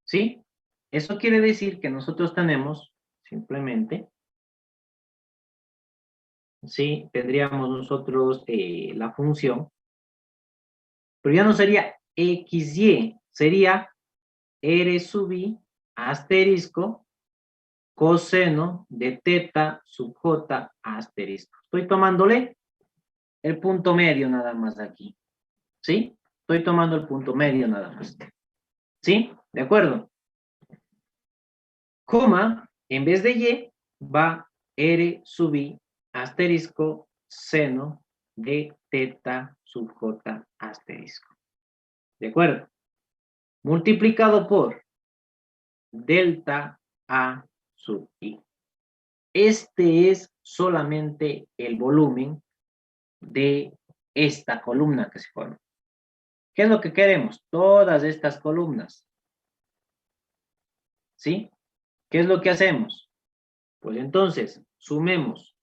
¿Sí? Eso quiere decir que nosotros tenemos simplemente, ¿sí? Tendríamos nosotros la función, pero ya no sería XY, sería R sub i asterisco coseno de teta sub j asterisco. Estoy tomándole el punto medio nada más aquí. ¿Sí? Estoy tomando el punto medio nada más. ¿Sí? ¿De acuerdo? Coma, en vez de y, va r sub i asterisco seno de teta sub j asterisco. ¿De acuerdo? Multiplicado por delta a sub i. Este es solamente el volumen de esta columna que se forma. ¿Qué es lo que queremos? Todas estas columnas. ¿Sí? ¿Qué es lo que hacemos? Pues entonces, sumemos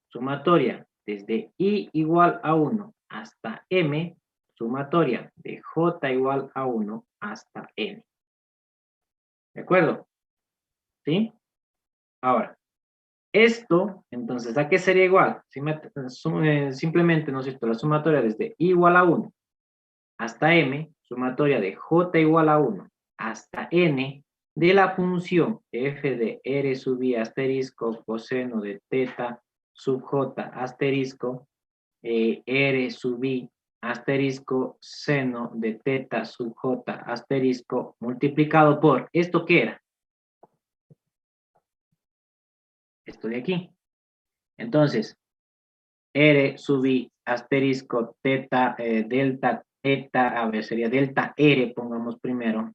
sumatoria desde i igual a 1 hasta m, sumatoria de j igual a 1 hasta n. ¿De acuerdo? ¿Sí? Ahora, esto, entonces, ¿a qué sería igual? Simplemente, ¿no es cierto? La sumatoria desde i igual a 1 hasta m, sumatoria de j igual a 1 hasta n, de la función f de r sub i asterisco coseno de teta sub j asterisco r sub i asterisco seno de teta sub j asterisco multiplicado por, ¿esto qué era? Esto de aquí. Entonces, r sub i asterisco teta, delta teta, a ver, sería delta r, pongamos primero.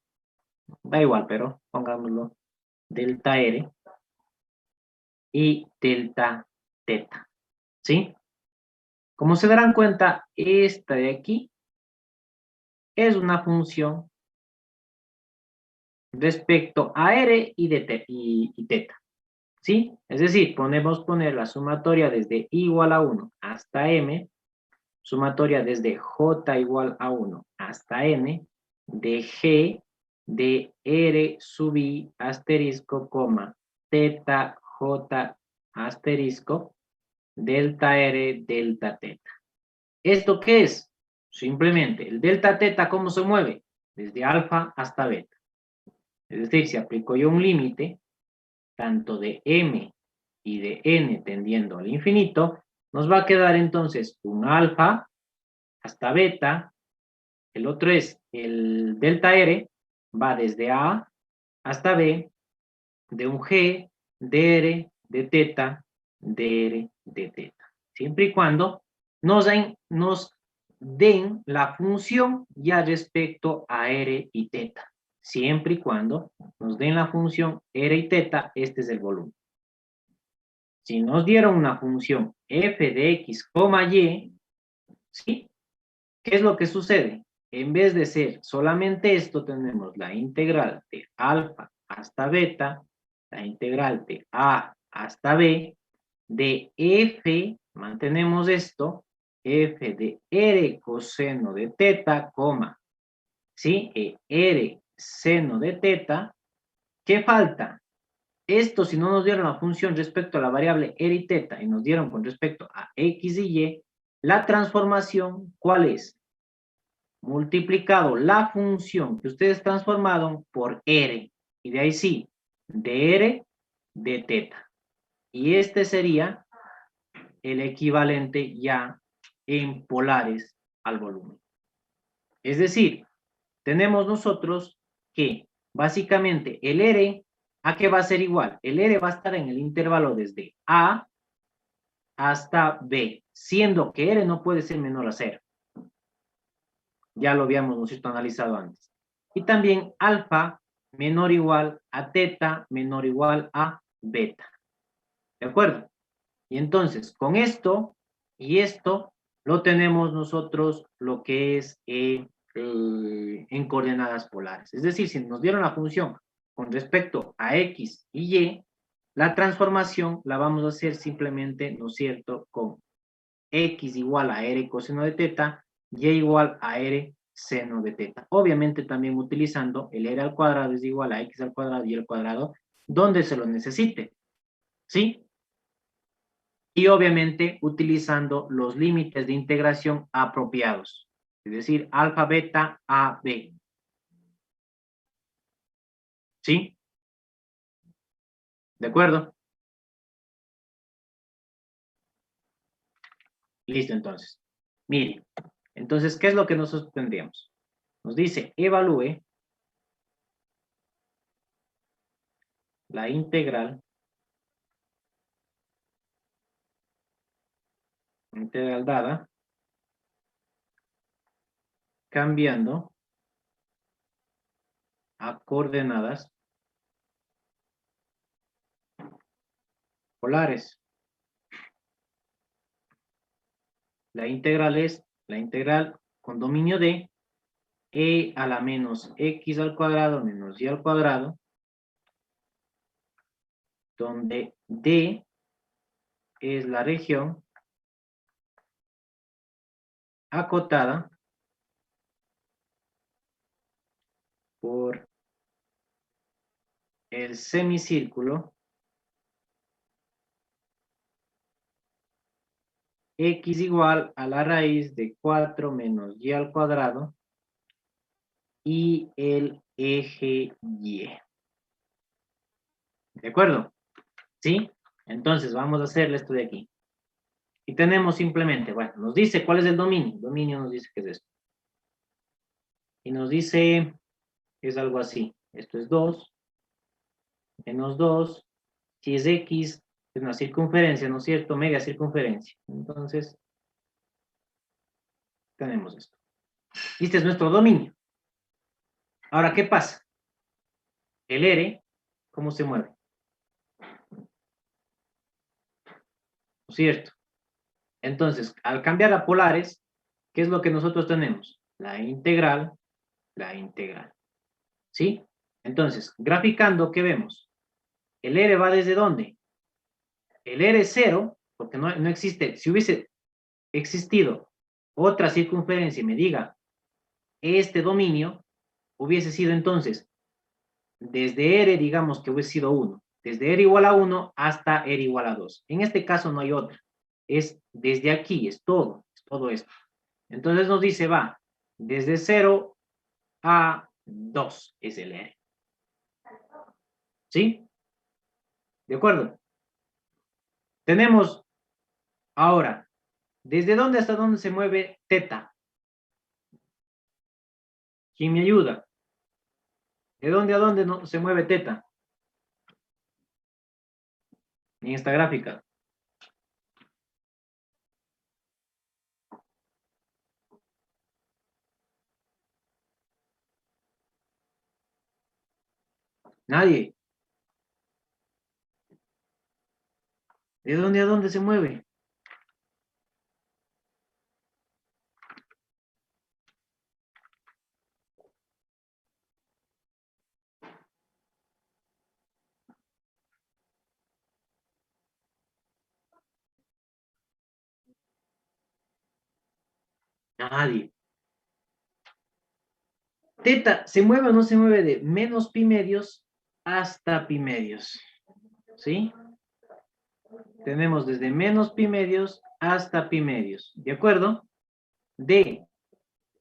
Da igual, pero pongámoslo. Delta r y delta teta. ¿Sí? Como se darán cuenta, esta de aquí es una función respecto a r y teta. ¿Sí? Es decir, podemos poner la sumatoria desde i igual a 1 hasta m, sumatoria desde j igual a 1 hasta n, de g de r sub i asterisco, coma, teta j asterisco, delta r, delta teta. ¿Esto qué es? Simplemente, el delta teta, ¿cómo se mueve? Desde alfa hasta beta. Es decir, si aplico yo un límite, tanto de m y de n tendiendo al infinito, nos va a quedar entonces un alfa hasta beta, el otro es el delta r, va desde a hasta b, de un g, dr, de teta, dr, de teta. Siempre y cuando nos den la función ya respecto a r y teta. Siempre y cuando nos den la función r y teta, este es el volumen. Si nos dieron una función f de x, y, ¿sí? ¿Qué es lo que sucede? En vez de ser solamente esto, tenemos la integral de alfa hasta beta, la integral de a hasta b, de f, mantenemos esto, f de r coseno de teta, coma, ¿sí? R seno de teta. ¿Qué falta? Esto, si no nos dieron la función respecto a la variable r y teta y nos dieron con respecto a x y y, la transformación, ¿cuál es? Multiplicado la función que ustedes transformaron por r, y de ahí sí, de r de teta. Y este sería el equivalente ya en polares al volumen. Es decir, tenemos nosotros que básicamente el r, ¿a qué va a ser igual? El r va a estar en el intervalo desde a hasta b, siendo que r no puede ser menor a 0. Ya lo habíamos nosotros analizado antes. Y también alfa menor o igual a teta menor o igual a beta. ¿De acuerdo? Y entonces, con esto y esto, lo tenemos nosotros lo que es en coordenadas polares. Es decir, si nos dieron la función con respecto a x y y, la transformación la vamos a hacer simplemente, ¿no es cierto?, con x igual a r coseno de teta, y igual a r seno de teta. Obviamente también utilizando el r al cuadrado es igual a x al cuadrado y al cuadrado donde se lo necesite. ¿Sí? Y obviamente utilizando los límites de integración apropiados. Es decir, alfa, beta, a, b. ¿Sí? ¿De acuerdo? Listo, entonces. Mire, entonces, ¿qué es lo que nosotros tendríamos? Nos dice, evalúe la integral dada cambiando a coordenadas polares. La integral es la integral con dominio de e a la menos x al cuadrado menos y al cuadrado, donde D es la región acotada por el semicírculo x igual a la raíz de 4 menos y al cuadrado y el eje y. ¿De acuerdo? ¿Sí? Entonces vamos a hacerle esto de aquí. Y tenemos simplemente, bueno, nos dice cuál es el dominio. El dominio nos dice que es esto. Y nos dice, es algo así. Esto es 2, menos 2. Si es x, es una circunferencia, ¿no es cierto? Media circunferencia. Entonces, tenemos esto. Y este es nuestro dominio. Ahora, ¿qué pasa? El R, ¿cómo se mueve? ¿No es cierto? Entonces, al cambiar a polares, ¿qué es lo que nosotros tenemos? La integral. ¿Sí? Entonces, graficando, ¿qué vemos? El R va desde ¿dónde? El R es 0, porque no existe. Si hubiese existido otra circunferencia y me diga este dominio, hubiese sido entonces desde R, digamos que hubiese sido 1. Desde R igual a 1 hasta R igual a 2. En este caso no hay otra. Es desde aquí, es todo esto. Entonces nos dice, va, desde 0 a 2 es el R. ¿Sí? ¿De acuerdo? Tenemos ahora, ¿desde dónde hasta dónde se mueve teta? ¿Quién me ayuda? ¿De dónde a dónde no, se mueve teta? En esta gráfica. Nadie. ¿De dónde a dónde se mueve? Nadie. Teta, ¿se mueve o no se mueve de menos pi medios hasta pi medios? ¿Sí? Tenemos desde menos pi medios hasta pi medios. ¿De acuerdo?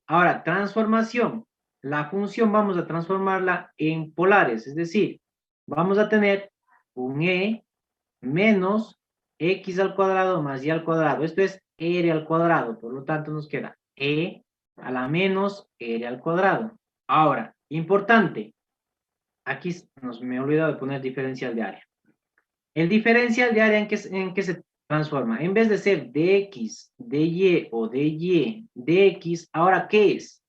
Ahora, transformación. La función vamos a transformarla en polares, es decir, vamos a tener un e menos x al cuadrado más y al cuadrado. Esto es r al cuadrado, por lo tanto nos queda e a la menos r al cuadrado. Ahora, importante, aquí me he olvidado de poner diferencial de área. El diferencial de área, ¿en qué se transforma? En vez de ser dx, dy o dy, dx, ¿ahora qué es?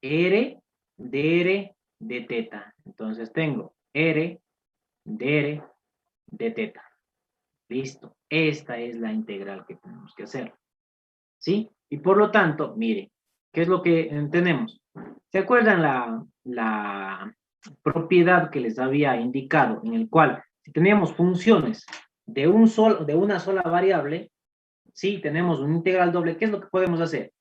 R, dr, de teta. Entonces tengo r, dr, de teta. Listo. Esta es la integral que tenemos que hacer. ¿Sí? Y por lo tanto, mire, ¿qué es lo que tenemos? ¿Se acuerdan la propiedad que les había indicado en el cual si teníamos funciones de una sola variable, sí, tenemos un integral doble, ¿qué es lo que podemos hacer?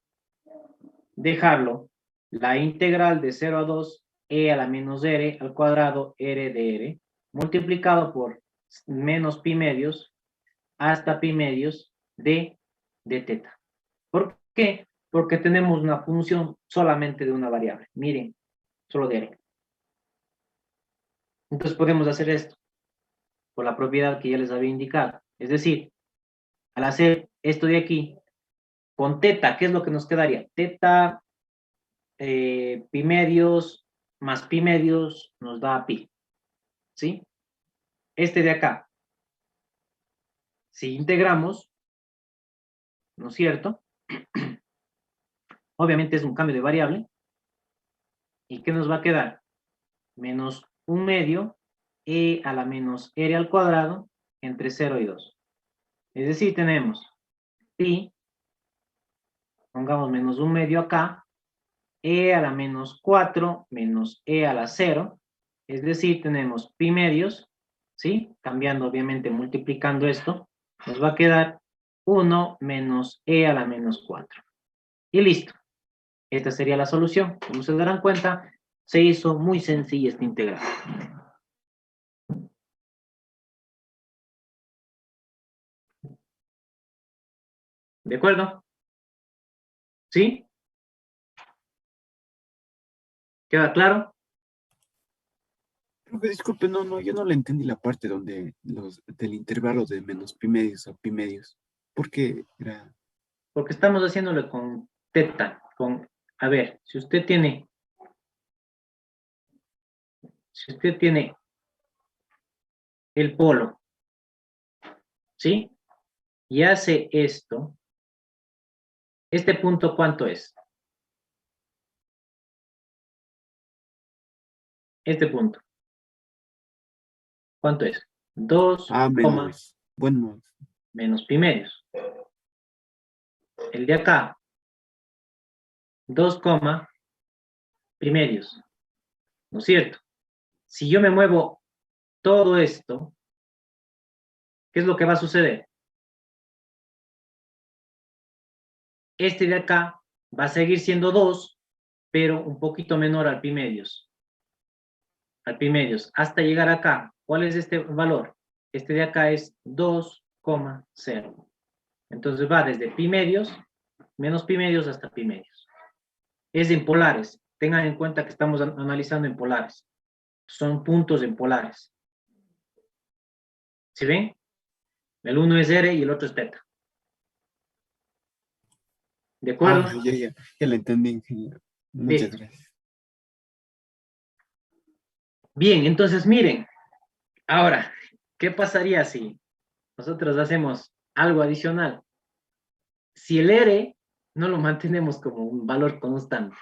Dejarlo, la integral de 0 a 2, e a la menos r al cuadrado r de r, multiplicado por menos pi medios hasta pi medios de teta. ¿Por qué? Porque tenemos una función solamente de una variable. Miren, solo de r. Entonces podemos hacer esto. por la propiedad que ya les había indicado. Es decir, al hacer esto de aquí, con teta, ¿qué es lo que nos quedaría? Teta, pi medios, más pi medios, nos da pi. ¿Sí? Este de acá, si integramos, ¿no es cierto? Obviamente es un cambio de variable. ¿Y qué nos va a quedar? Menos 1/2 e a la menos r al cuadrado entre 0 y 2. Es decir, tenemos pi, pongamos menos 1/2 acá, e a la menos 4 menos e a la 0. Es decir, tenemos pi medios, ¿sí? Cambiando, obviamente, multiplicando esto, nos va a quedar 1 menos e a la menos 4. Y listo. Esta sería la solución. Como se darán cuenta, se hizo muy sencilla esta integral. ¿De acuerdo? ¿Sí? ¿Queda claro?
Profe, disculpe, no, yo no le entendí la parte donde del intervalo de menos pi medios a pi medios. Porque era.
Porque estamos haciéndolo con teta. A ver, si usted tiene el polo, ¿sí? Y hace esto, ¿este punto cuánto es? Este punto. ¿Cuánto es? 2,
Menos. Bueno,
menos pi medios. El de acá, 2, pi medios. ¿No es cierto? Si yo me muevo todo esto, ¿qué es lo que va a suceder? Este de acá va a seguir siendo 2, pero un poquito menor al pi medios. Al pi medios, hasta llegar acá. ¿Cuál es este valor? Este de acá es 2,0. Entonces va desde pi medios, menos pi medios hasta pi medios. Es en polares. Tengan en cuenta que estamos analizando en polares. Son puntos en polares. ¿Sí ven? El uno es R y el otro es teta. ¿De acuerdo?
ya le entendí, ingeniero. Muchas
Listo.
gracias.
Bien, entonces miren. Ahora, ¿qué pasaría si nosotros hacemos algo adicional? Si el R no lo mantenemos como un valor constante.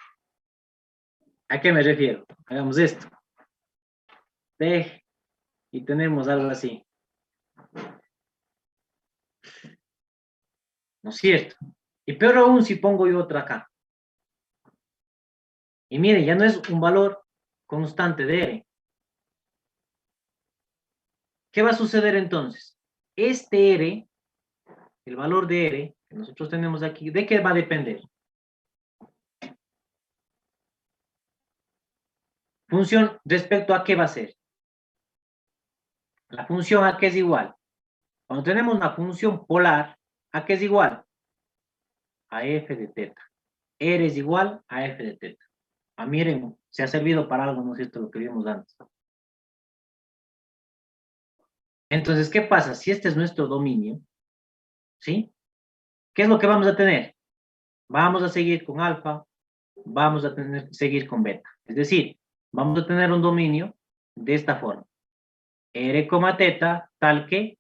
¿A qué me refiero? Hagamos esto. Y tenemos algo así. ¿No es cierto? Y peor aún si pongo yo otra acá. Y miren, ya no es un valor constante de R. ¿Qué va a suceder entonces? Este R, el valor de R que nosotros tenemos aquí, ¿de qué va a depender? Función respecto a qué va a ser. La función a qué es igual. Cuando tenemos una función polar, ¿a qué es igual? A f de teta. R es igual a f de teta. Miren, se ha servido para algo, ¿no es cierto? Lo que vimos antes. Entonces, ¿qué pasa? Si este es nuestro dominio, ¿sí? ¿Qué es lo que vamos a tener? Vamos a seguir con alfa, vamos a seguir con beta. Es decir, vamos a tener un dominio de esta forma. R, teta, tal que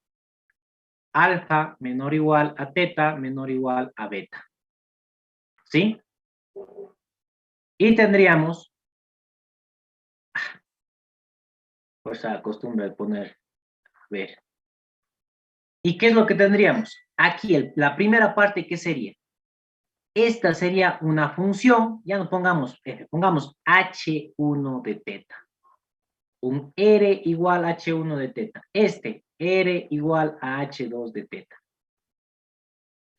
alfa menor o igual a teta menor o igual a beta. ¿Sí? Y tendríamos, por esa costumbre de poner, a ver. ¿Y qué es lo que tendríamos? Aquí, la primera parte, ¿qué sería? Esta sería una función, ya no pongamos f, pongamos h1 de teta. Un r igual a h1 de teta. Este, r igual a h2 de teta.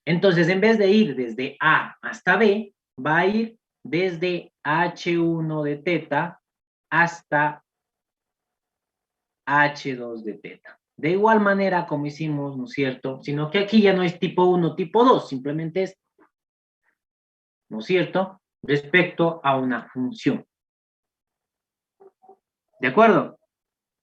Entonces, en vez de ir desde A hasta B, va a ir desde h1 de teta hasta h2 de teta. De igual manera como hicimos, ¿no es cierto? Sino que aquí ya no es tipo 1, tipo 2, simplemente es, ¿no es cierto? Respecto a una función. ¿De acuerdo?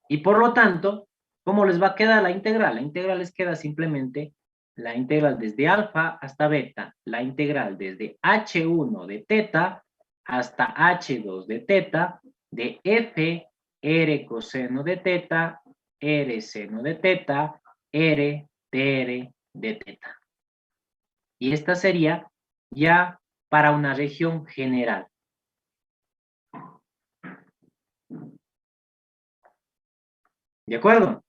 Y por lo tanto, ¿Cómo les va a quedar la integral? La integral les queda simplemente la integral desde alfa hasta beta, la integral desde h1 de teta hasta h2 de teta, de f, r coseno de teta, r seno de teta, r dr de teta. Y esta sería ya para una región general. ¿De acuerdo?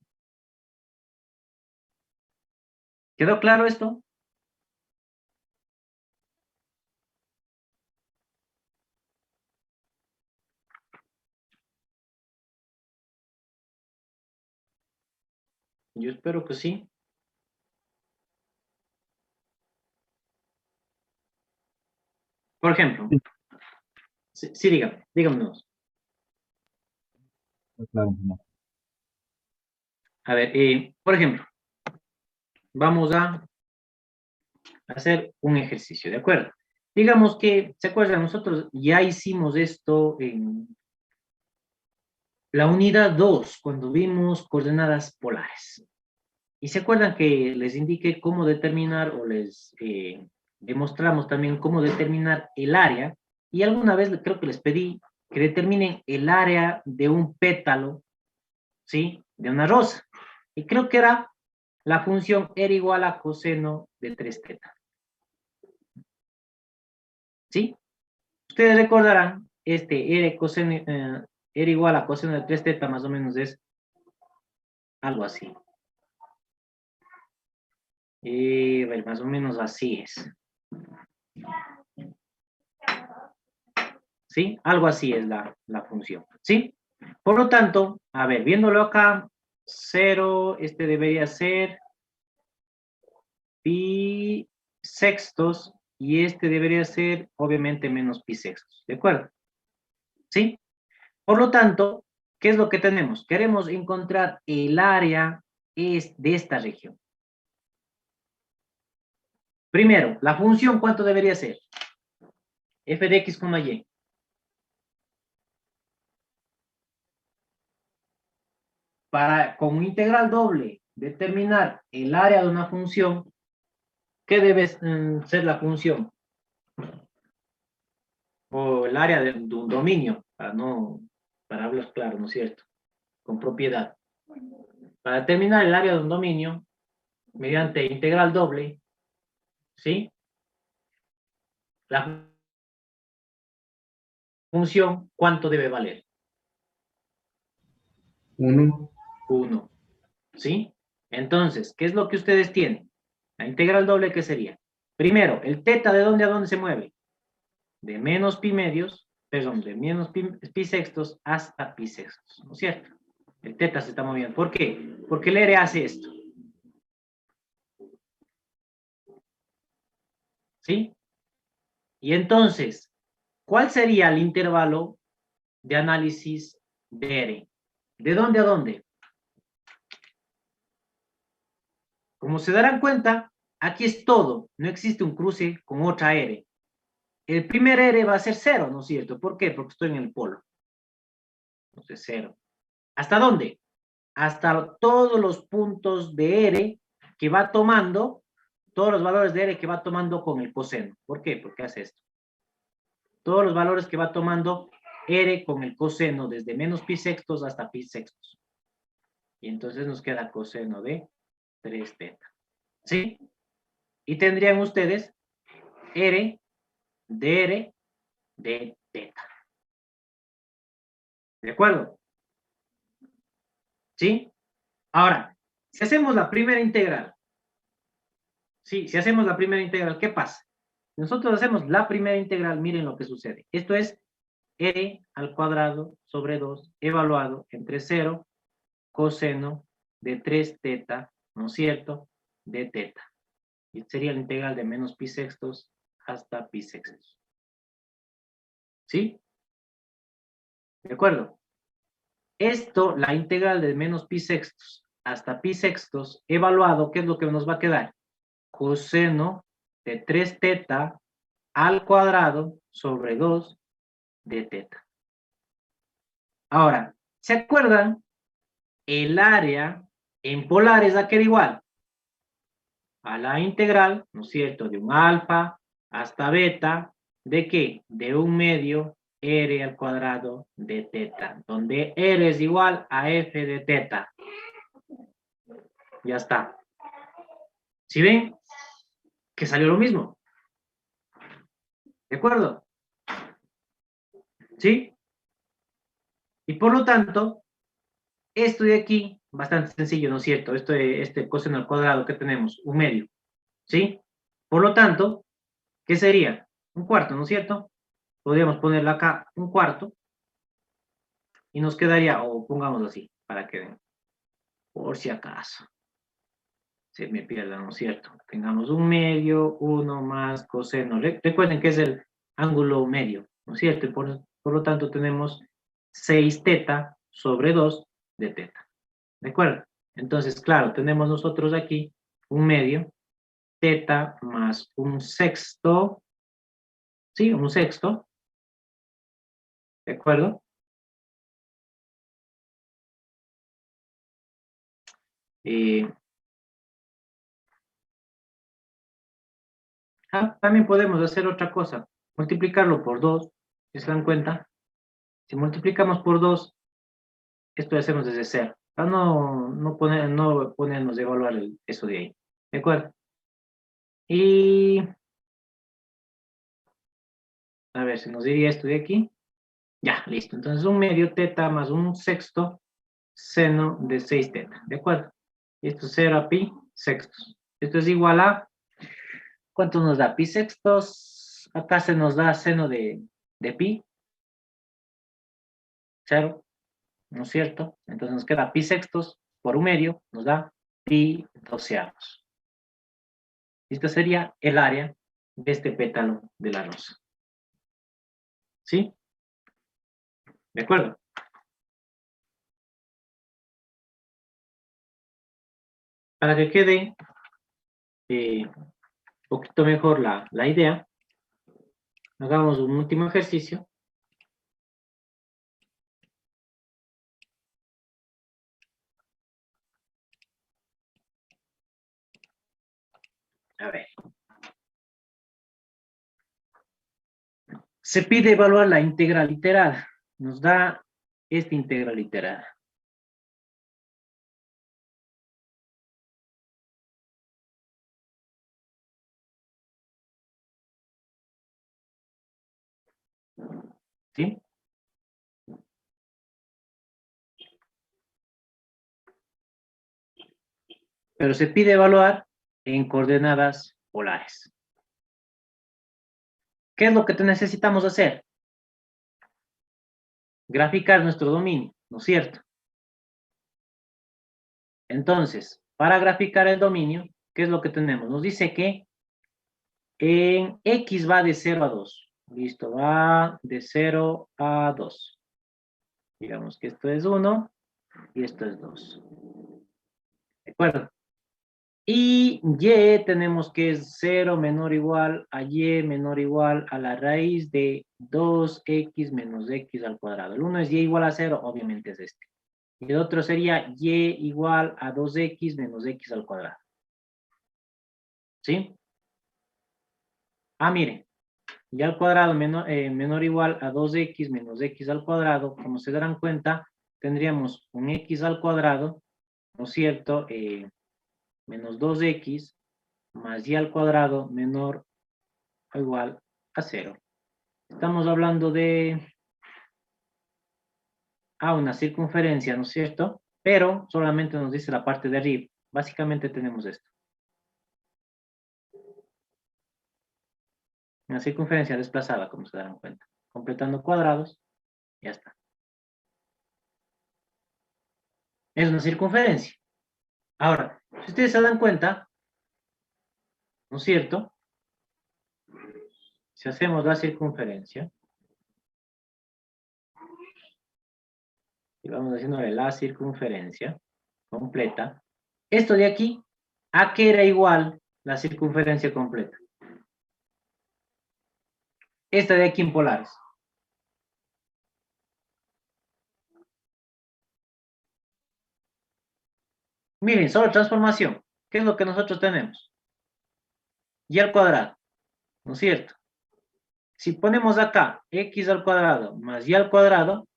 ¿Quedó claro esto? Yo espero que sí. Por ejemplo, sí, díganos.
Claro, no.
A ver, por ejemplo, vamos a hacer un ejercicio, ¿de acuerdo? Digamos que, ¿se acuerdan? Nosotros ya hicimos esto en la unidad 2, cuando vimos coordenadas polares. Y se acuerdan que les indiqué cómo determinar, o les demostramos también cómo determinar el área, y alguna vez creo que les pedí que determinen el área de un pétalo, ¿sí? De una rosa. Y creo que era la función R igual a coseno de 3 teta. ¿Sí? Ustedes recordarán, R igual a coseno de 3 teta más o menos es algo así. Bueno, más o menos así es. ¿Sí? Algo así es la función. ¿Sí? Por lo tanto, a ver, viéndolo acá, 0, debería ser pi sextos, y debería ser, obviamente, menos pi sextos. ¿De acuerdo? ¿Sí? Por lo tanto, ¿qué es lo que tenemos? Queremos encontrar el área de esta región. Primero, la función, ¿cuánto debería ser? F de x, y. Para, con integral doble, determinar el área de una función, ¿qué debe ser la función? O el área de un dominio, para hablar claro, ¿no es cierto? Con propiedad. Para determinar el área de un dominio, mediante integral doble, ¿sí? La función, ¿cuánto debe valer?
1.
1, ¿sí? Entonces, ¿qué es lo que ustedes tienen? La integral doble, ¿qué sería? Primero, el teta, ¿de dónde a dónde se mueve? De menos pi medios, perdón, de menos pi sextos hasta pi sextos, ¿no es cierto? El teta se está moviendo. ¿Por qué? Porque el R hace esto. ¿Sí? Y entonces, ¿cuál sería el intervalo de análisis de R? ¿De dónde a dónde? Como se darán cuenta, aquí es todo. No existe un cruce con otra R. El primer R va a ser 0, ¿no es cierto? ¿Por qué? Porque estoy en el polo. Entonces, 0. ¿Hasta dónde? Hasta todos los puntos de R que va tomando, todos los valores de R que va tomando con el coseno. ¿Por qué? Porque hace esto. Todos los valores que va tomando R con el coseno, desde menos pi sextos hasta pi sextos. Y entonces nos queda coseno de 3 teta. ¿Sí? Y tendrían ustedes R de R de teta. ¿De acuerdo? ¿Sí? Ahora, si hacemos la primera integral, ¿sí? Si hacemos la primera integral, ¿qué pasa? Nosotros hacemos la primera integral, miren lo que sucede. Esto es R al cuadrado sobre 2 evaluado entre 0 coseno de 3 teta, ¿no es cierto? De teta. Y sería la integral de menos pi sextos hasta pi sextos. ¿Sí? ¿De acuerdo? Esto, la integral de menos pi sextos hasta pi sextos evaluado, ¿qué es lo que nos va a quedar? Coseno de 3 teta al cuadrado sobre 2 de teta. Ahora, ¿se acuerdan? El área En polares, ¿a qué era igual? A la integral, ¿no es cierto? De un alfa hasta beta, ¿de qué? De un medio r al cuadrado de teta, donde r es igual a f de teta. Ya está. ¿Sí ven? Que salió lo mismo. ¿De acuerdo? ¿Sí? Y por lo tanto, esto de aquí, bastante sencillo, ¿no es cierto? Este coseno al cuadrado que tenemos, un medio. ¿Sí? Por lo tanto, ¿qué sería? Un cuarto, ¿no es cierto? Podríamos ponerle acá un cuarto y nos quedaría, o pongamos así, para que vean, por si acaso se me pierda, ¿no es cierto? Tengamos un medio, uno más coseno. Recuerden que es el ángulo medio, ¿no es cierto? Y por lo tanto tenemos 6 teta sobre 2 de teta. ¿De acuerdo? Entonces, claro, tenemos nosotros aquí un medio, teta más un sexto, ¿sí? Un sexto, ¿de acuerdo? También podemos hacer otra cosa, multiplicarlo por 2, ¿se dan cuenta? Si multiplicamos por 2, esto lo hacemos desde cero, para no ponernos a evaluar eso de ahí, ¿de acuerdo? Y, a ver, se nos diría esto de aquí, ya, listo, entonces un medio teta más un sexto seno de 6 teta, ¿de acuerdo? Y esto será pi sextos, esto es igual a, ¿cuánto nos da pi sextos? Acá se nos da seno de pi, 0. ¿No es cierto? Entonces nos queda pi sextos por un medio, nos da pi doceavos. Esta sería el área de este pétalo de la rosa. ¿Sí? ¿De acuerdo? Para que quede un poquito mejor la idea, hagamos un último ejercicio. A ver. Se pide evaluar la integral literal. Nos da esta integral literal. ¿Sí? Pero se pide evaluar en coordenadas polares. ¿Qué es lo que necesitamos hacer? Graficar nuestro dominio, ¿no es cierto? Entonces, para graficar el dominio, ¿qué es lo que tenemos? Nos dice que en X va de 0 a 2. Listo, va de 0 a 2. Digamos que esto es 1 y esto es 2. ¿De acuerdo? Y Y tenemos que es 0 menor o igual a Y menor o igual a la raíz de 2X menos X al cuadrado. El uno es Y igual a 0, obviamente es este. Y el otro sería Y igual a 2X menos X al cuadrado. ¿Sí? Miren. Y al cuadrado menor o igual a 2X menos X al cuadrado, como se darán cuenta, tendríamos un X al cuadrado, ¿no es cierto? Menos 2X más Y al cuadrado menor o igual a 0. Estamos hablando de una circunferencia, ¿no es cierto? Pero solamente nos dice la parte de arriba. Básicamente tenemos esto. Una circunferencia desplazada, como se darán cuenta. Completando cuadrados, ya está. Es una circunferencia. Ahora, si ustedes se dan cuenta, ¿no es cierto? Si hacemos la circunferencia, y vamos haciéndole la circunferencia completa, esto de aquí, ¿a qué era igual la circunferencia completa? Esta de aquí en polares. Miren, sobre transformación. ¿Qué es lo que nosotros tenemos? Y al cuadrado, ¿no es cierto? Si ponemos acá x al cuadrado más y al cuadrado,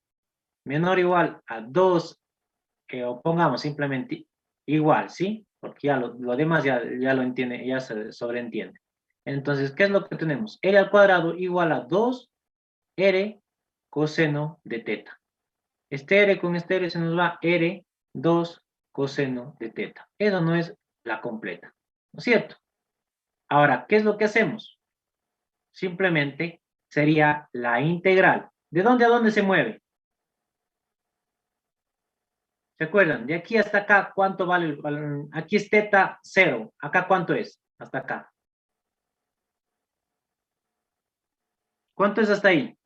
menor o igual a 2, o pongamos simplemente igual, ¿sí? Porque ya lo demás ya lo entiende, ya se sobreentiende. Entonces, ¿qué es lo que tenemos? R al cuadrado igual a 2R coseno de teta. Este R con este R se nos va R 2 coseno de teta. Eso no es la completa, ¿no es cierto? Ahora, ¿qué es lo que hacemos? Simplemente sería la integral. ¿De dónde a dónde se mueve? ¿Se acuerdan? De aquí hasta acá, ¿cuánto vale? Aquí es teta 0. ¿Acá cuánto es? Hasta acá. ¿Cuánto es hasta ahí?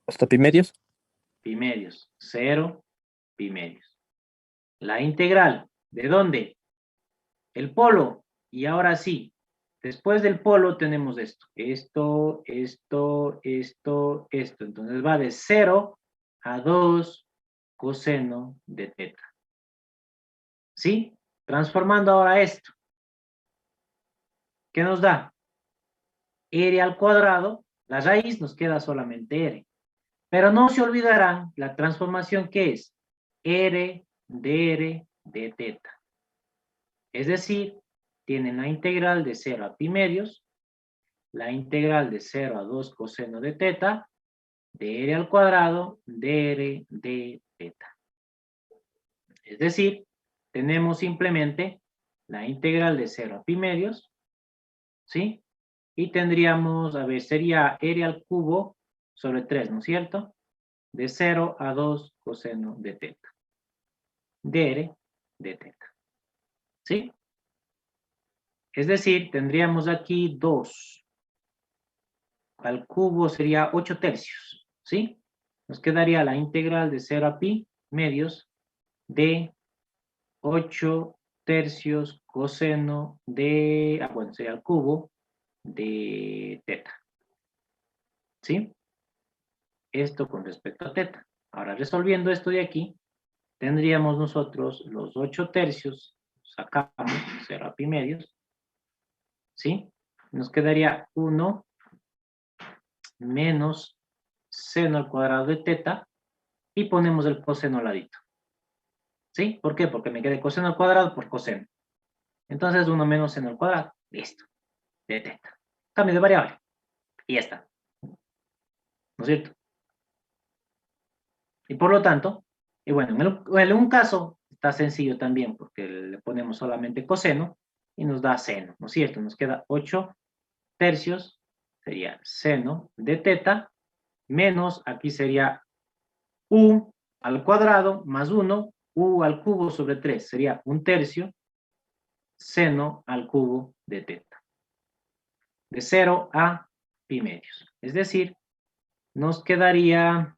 ¿Hasta pi medios?
Pi medios. 0, pi medios. La integral. ¿De dónde? El polo. Y ahora sí. Después del polo tenemos esto. Esto. Entonces va de 0 a 2 coseno de teta. ¿Sí? Transformando ahora esto. ¿Qué nos da? R al cuadrado, la raíz nos queda solamente R. Pero no se olvidarán la transformación que es R de R de teta. Es decir, tienen la integral de 0 a pi medios, la integral de 0 a 2 coseno de teta, de R al cuadrado, de R de teta. Es decir, tenemos simplemente la integral de 0 a pi medios, ¿sí? Y tendríamos, a ver, sería R al cubo sobre 3, ¿no es cierto? De 0 a 2 coseno de teta. De R de teta. ¿Sí? Es decir, tendríamos aquí 2. Al cubo sería 8 tercios. ¿Sí? Nos quedaría la integral de 0 a pi medios de 8 tercios coseno de, bueno, sería al cubo de teta. ¿Sí? Esto con respecto a teta. Ahora, resolviendo esto de aquí, tendríamos nosotros los 8 tercios, sacamos 0 a pi medios, ¿sí? Nos quedaría 1 menos seno al cuadrado de teta y ponemos el coseno al ladito. ¿Sí? ¿Por qué? Porque me quedé coseno al cuadrado por coseno. Entonces 1 menos seno al cuadrado, listo, de teta. Cambio de variable y ya está. ¿No es cierto? Y por lo tanto, y bueno, en un caso está sencillo también porque le ponemos solamente coseno y nos da seno, ¿no es cierto? Nos queda 8 tercios, sería seno de teta, menos, aquí sería u al cuadrado más 1, u al cubo sobre 3, sería 1 tercio, seno al cubo de teta. De 0 a pi medios. Es decir, nos quedaría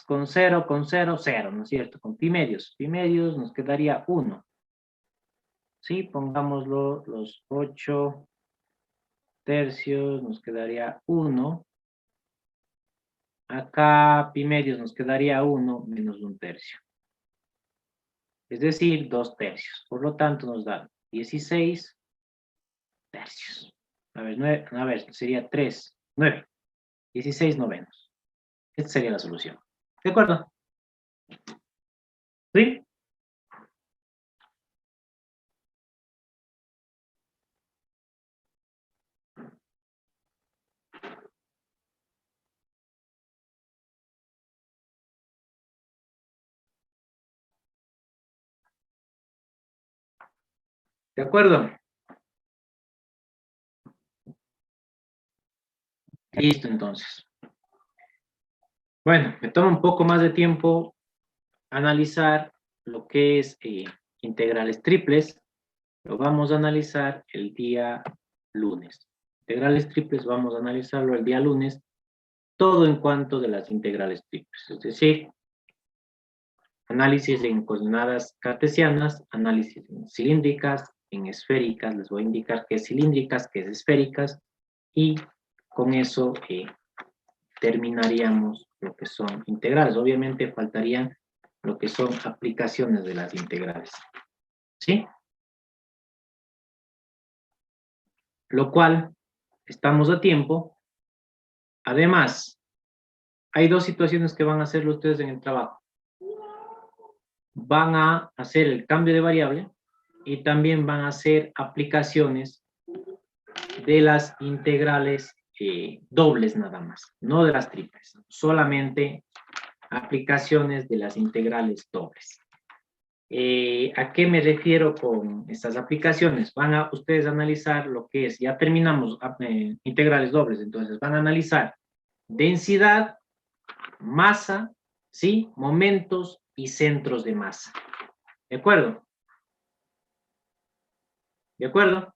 con 0, 0, ¿no es cierto? Con pi medios nos quedaría 1. ¿Sí? Pongámoslo los 8 tercios, nos quedaría 1. Acá pi medios nos quedaría 1 menos 1 tercio. Es decir, 2 tercios. Por lo tanto, nos da 16 tercios. A ver, sería 3, 9. 16 novenos. Esta sería la solución. ¿De acuerdo? ¿Sí? ¿De acuerdo? Listo, entonces. Bueno, me toma un poco más de tiempo analizar lo que es integrales triples. Lo vamos a analizar el día lunes. Integrales triples vamos a analizarlo el día lunes, todo en cuanto de las integrales triples. Es decir, análisis en coordenadas cartesianas, análisis en cilíndricas, en esféricas, les voy a indicar qué es cilíndricas, qué es esféricas, y con eso terminaríamos lo que son integrales. Obviamente faltarían lo que son aplicaciones de las integrales. ¿Sí? Lo cual, estamos a tiempo. Además, hay dos situaciones que van a hacerlo ustedes en el trabajo. Van a hacer el cambio de variable y también van a hacer aplicaciones de las integrales dobles nada más, no de las triples, solamente aplicaciones de las integrales dobles. ¿A qué me refiero con estas aplicaciones? Van a ustedes analizar lo que es, ya terminamos integrales dobles, entonces van a analizar densidad, masa, ¿sí? Momentos y centros de masa. ¿De acuerdo? ¿De acuerdo?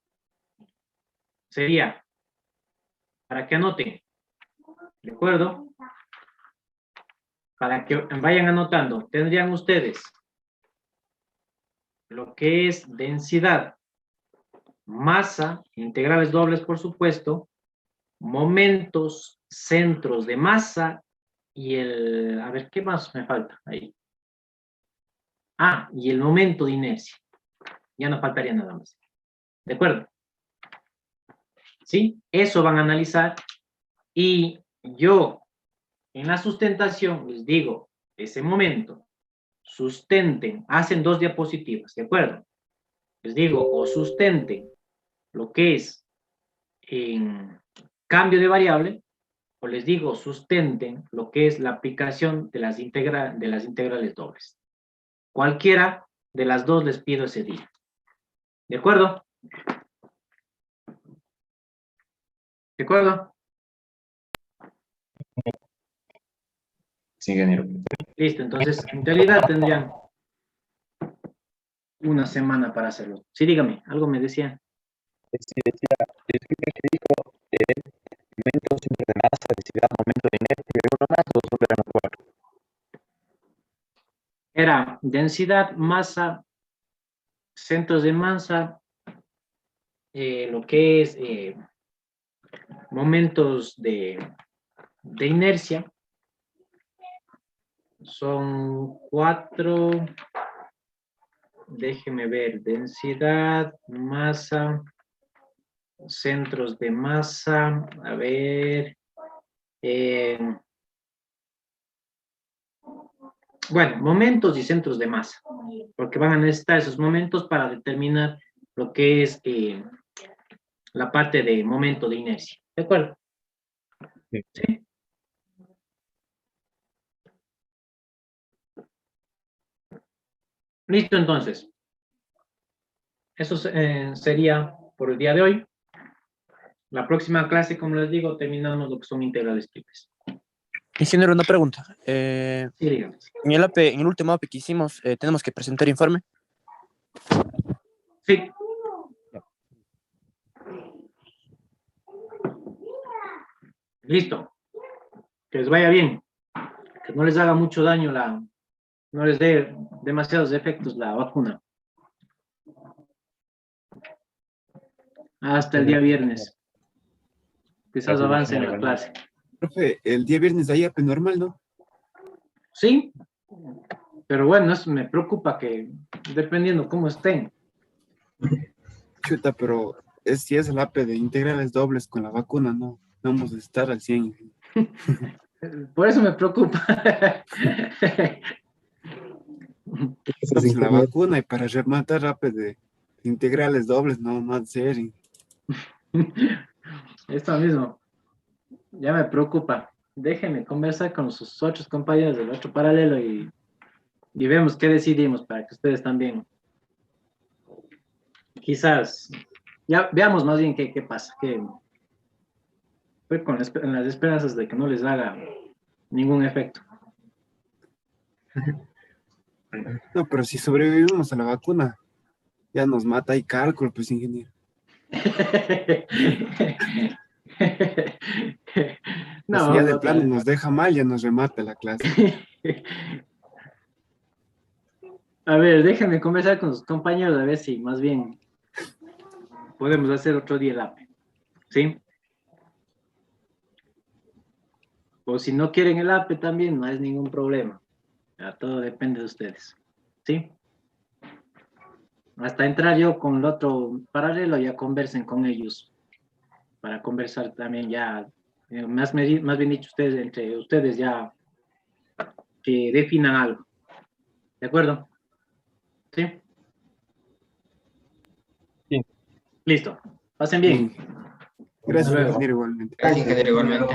Sería, para que anoten, ¿de acuerdo? Para que vayan anotando, tendrían ustedes lo que es densidad, masa, integrales dobles por supuesto, momentos, centros de masa y el, a ver, ¿qué más me falta ahí? Ah, y el momento de inercia. Ya no faltaría nada más. ¿De acuerdo? ¿Sí? Eso van a analizar y yo en la sustentación les digo, ese momento, sustenten, hacen 2 diapositivas, ¿de acuerdo? Les digo, o sustenten lo que es en cambio de variable, o les digo, sustenten lo que es la aplicación de las integrales dobles. Cualquiera de las dos les pido ese día. ¿De acuerdo? ¿De acuerdo?
Sí, ingeniero.
Listo, entonces en realidad tendrían una semana para hacerlo. Sí, dígame, algo me decían.
Sí, decía, disculpe que dijo momento, centro de masa, densidad, momento de inercia y uno más, o solo eran 4.
Era densidad, masa, centros de masa, lo que es momentos de inercia. Son 4. Déjeme ver, densidad, masa, centros de masa, a ver, bueno, momentos y centros de masa, porque van a necesitar esos momentos para determinar lo que es la parte de momento de inercia, ¿de acuerdo?
Sí.
¿Sí? Listo, entonces. Eso sería por el día de hoy. La próxima clase, como les digo, terminamos lo que son integrales triples.
Ingeniero, una pregunta.
Sí, díganme.
En el último API que hicimos, tenemos que presentar informe.
Sí. Listo. Que les vaya bien. Que no les haga mucho daño no les dé demasiados efectos la vacuna. Hasta el día viernes. Quizás avance en la clase.
Profe, el día viernes hay AP normal, ¿no?
Sí, pero bueno, eso me preocupa que dependiendo cómo estén.
Chuta, pero si es el AP de integrales dobles con la vacuna, no vamos a estar al 100.
Por eso me preocupa.
Estamos en la vacuna y para rematar AP de integrales dobles, no ha de ser.
Esto mismo. Ya me preocupa. Déjenme conversar con sus otros compañeros del otro paralelo y vemos qué decidimos para que ustedes también. Quizás, ya veamos más bien qué pasa. Fue con las esperanzas de que no les haga ningún efecto.
No, pero si sobrevivimos a la vacuna, ya nos mata ahí cálculo, pues, ingeniero.
No,
Si ya de
no,
plano nos deja mal, ya nos remata la clase.
A ver, déjenme conversar con sus compañeros a ver si más bien podemos hacer otro día el AP. ¿Sí? O si no quieren el APE también, no es ningún problema. Ya, todo depende de ustedes. ¿Sí? Hasta entrar yo con el otro paralelo, ya conversen con ellos. Para conversar también ya, más bien dicho, ustedes, entre ustedes ya que definan algo. ¿De acuerdo? ¿Sí?
Sí.
Listo. Pasen bien.
Gracias,
Hasta luego.
ingeniero, igualmente.
Gracias, ingeniero, igualmente.